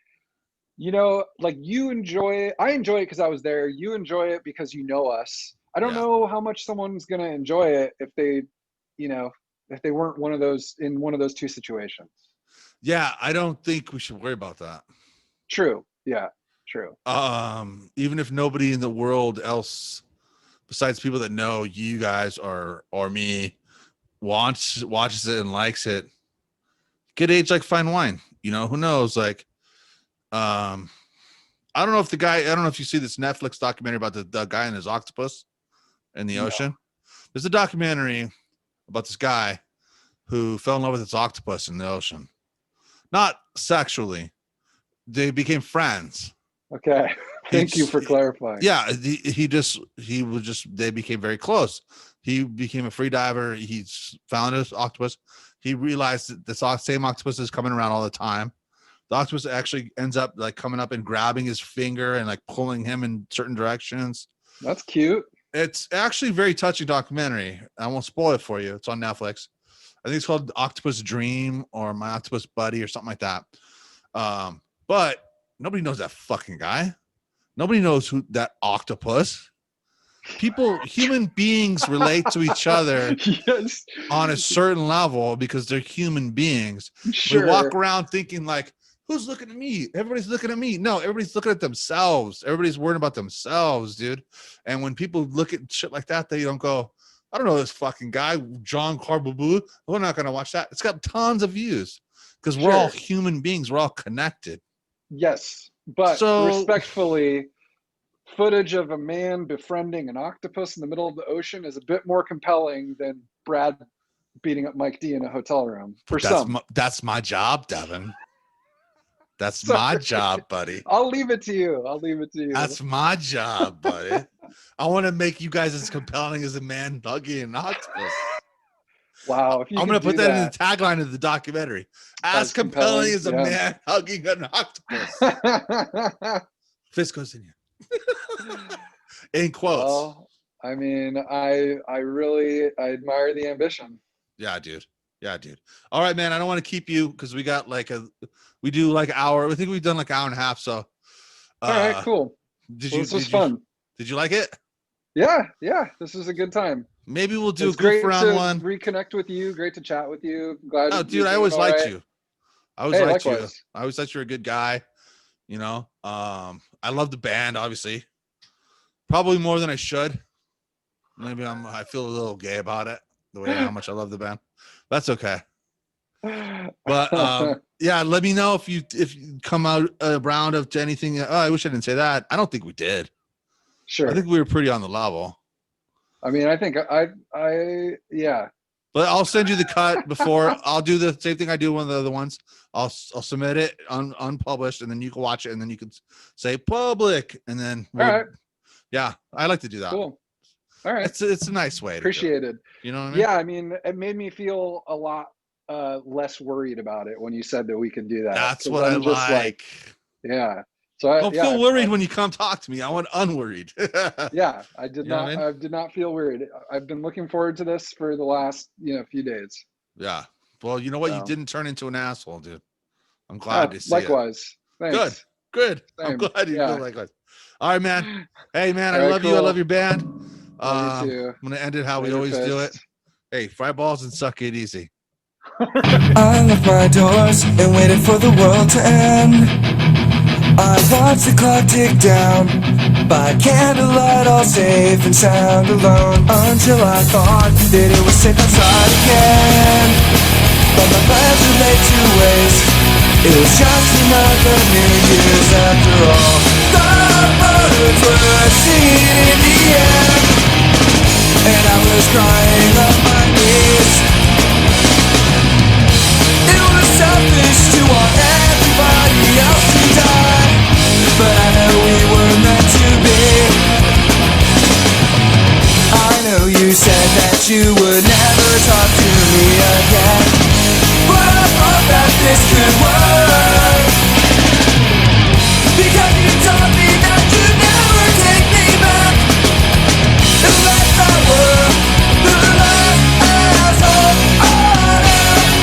Speaker 3: you know, like you enjoy it. I enjoy it because I was there. You enjoy it because you know us. I don't know how much someone's going to enjoy it if they, you know, if they weren't in one of those two situations.
Speaker 2: Yeah, I don't think we should worry about that.
Speaker 3: True. Yeah, true.
Speaker 2: Even if nobody in the world else besides people that know you guys or me watches it and likes it, get aged like fine wine. You know, who knows? Like, I don't know if you see this Netflix documentary about the guy and his octopus in the ocean. There's a documentary about this guy who fell in love with this octopus in the ocean. Not sexually. They became friends.
Speaker 3: Okay. Thank you for clarifying.
Speaker 2: Yeah. They became very close. He became a free diver. He's found his octopus. He realized that this same octopus is coming around all the time. The octopus actually ends up like coming up and grabbing his finger and like pulling him in certain directions.
Speaker 3: That's cute.
Speaker 2: It's actually a very touching documentary. I won't spoil it for you. It's on Netflix. I think it's called Octopus Dream or My Octopus Buddy or something like that. But nobody knows that fucking guy. Nobody knows who that octopus. Human beings relate to each other on a certain level because they're human beings.
Speaker 3: Sure.
Speaker 2: We walk around thinking like, who's looking at me? Everybody's looking at me. No, everybody's looking at themselves. Everybody's worried about themselves, dude. And when people look at shit like that, they don't go, I don't know this fucking guy, John Carbabu. We're not going to watch that. It's got tons of views because we're all human beings. We're all connected.
Speaker 3: Yes. But respectfully, footage of a man befriending an octopus in the middle of the ocean is a bit more compelling than Brad beating up Mike D in a hotel room. For some,
Speaker 2: that's my job, Devin. That's
Speaker 3: Sorry.
Speaker 2: my job, buddy.
Speaker 3: I'll leave it to you. I'll leave it to you.
Speaker 2: That's my job, buddy. I want to make you guys as compelling as a man hugging an octopus.
Speaker 3: Wow. If you
Speaker 2: I'm
Speaker 3: going to
Speaker 2: put that in the tagline of the documentary. As compelling as a man hugging an octopus. Fist goes in you. In quotes.
Speaker 3: Well, I mean, I admire the ambition.
Speaker 2: Yeah, dude. All right, man. I don't want to keep you because we got we do like an hour. I think we've done like an hour and a half. So,
Speaker 3: all right, cool.
Speaker 2: This was
Speaker 3: fun.
Speaker 2: Did you like it?
Speaker 3: Yeah. This is a good time.
Speaker 2: Maybe we'll do
Speaker 3: it's
Speaker 2: a goof round one.
Speaker 3: Reconnect with you. Great to chat with you. Glad.
Speaker 2: Oh, dude, I always liked you. I always liked you. I always thought you were a good guy. You know, I love the band, obviously. Probably more than I should. Maybe I feel a little gay about it, the way how much I love the band. That's okay. But yeah, let me know if you come out around to anything. Oh, I wish I didn't say that. I don't think we did.
Speaker 3: Sure.
Speaker 2: I think we were pretty on the level.
Speaker 3: I mean, I think yeah.
Speaker 2: But I'll send you the cut before. I'll do the same thing I do one of the other ones. I'll submit it unpublished, and then you can watch it, and then you can say public, and then
Speaker 3: all right.
Speaker 2: Yeah, I like to do that.
Speaker 3: Cool. All right.
Speaker 2: It's a nice way.
Speaker 3: Appreciated.
Speaker 2: You know what I mean?
Speaker 3: Yeah, I mean, it made me feel a lot less worried about it when you said that we could do that.
Speaker 2: That's what I like.
Speaker 3: Yeah. So I
Speaker 2: don't feel worried when you come talk to me. I want unworried.
Speaker 3: Yeah, I did not.
Speaker 2: I mean?
Speaker 3: I did not feel worried. I've been looking forward to this for the last few days.
Speaker 2: Yeah. Well, you know what?
Speaker 3: So.
Speaker 2: You didn't turn into an asshole, dude. I'm glad to see
Speaker 3: likewise.
Speaker 2: it.
Speaker 3: Thanks.
Speaker 2: Good.
Speaker 3: Same.
Speaker 2: I'm glad you feel likewise. All right, man. Hey, man, I love you. I love your band.
Speaker 3: Love you too.
Speaker 2: I'm gonna end it how we always do it. Hey, fry balls and suck it easy.
Speaker 4: I left my doors and waited for the world to end. I watched the clock tick down by candlelight, all safe and sound, alone, until I thought that it was safe outside again. But my plans were laid to waste. It was just another New Year's after all. The birds were singing in the air, and I was crying on my knees. It was selfish to want everybody else to die, but I know we were meant to be. I know you said that you would never talk to me again, but I thought that this could work, because you told me that you'd never take me back, unless I were the last asshole on earth.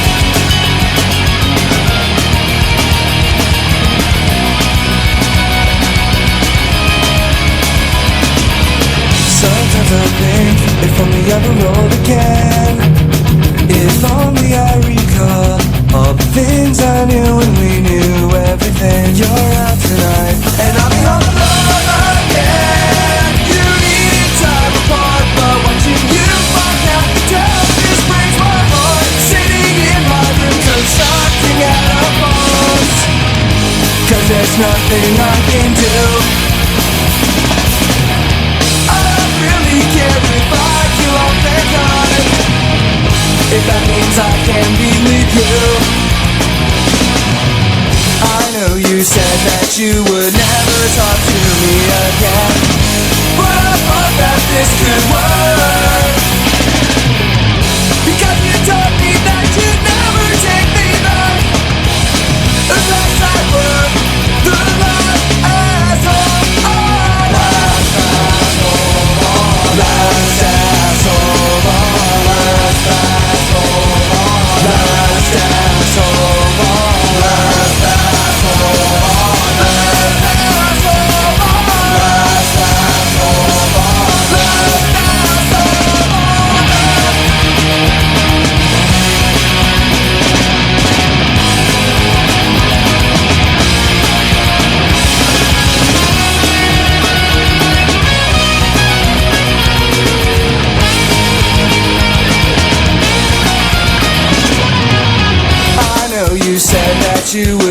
Speaker 4: Sometimes I think if only I ever rolled again, if only I recall all the things I knew when we knew everything. You're out tonight, and I'll be all alone again. You needed time apart, but watching you walk out the door just breaks my heart. Sitting in my room, constructing at our bones, 'cause there's nothing I can do. If that means I can be with you. I know you said that you would never talk to me again, but I thought that this could work, because you told me that you'd never take me back, unless I were the last asshole. Oh, last asshole. Last asshole. Last asshole. Last asshole, last asshole, last asshole, last asshole, last you said that you would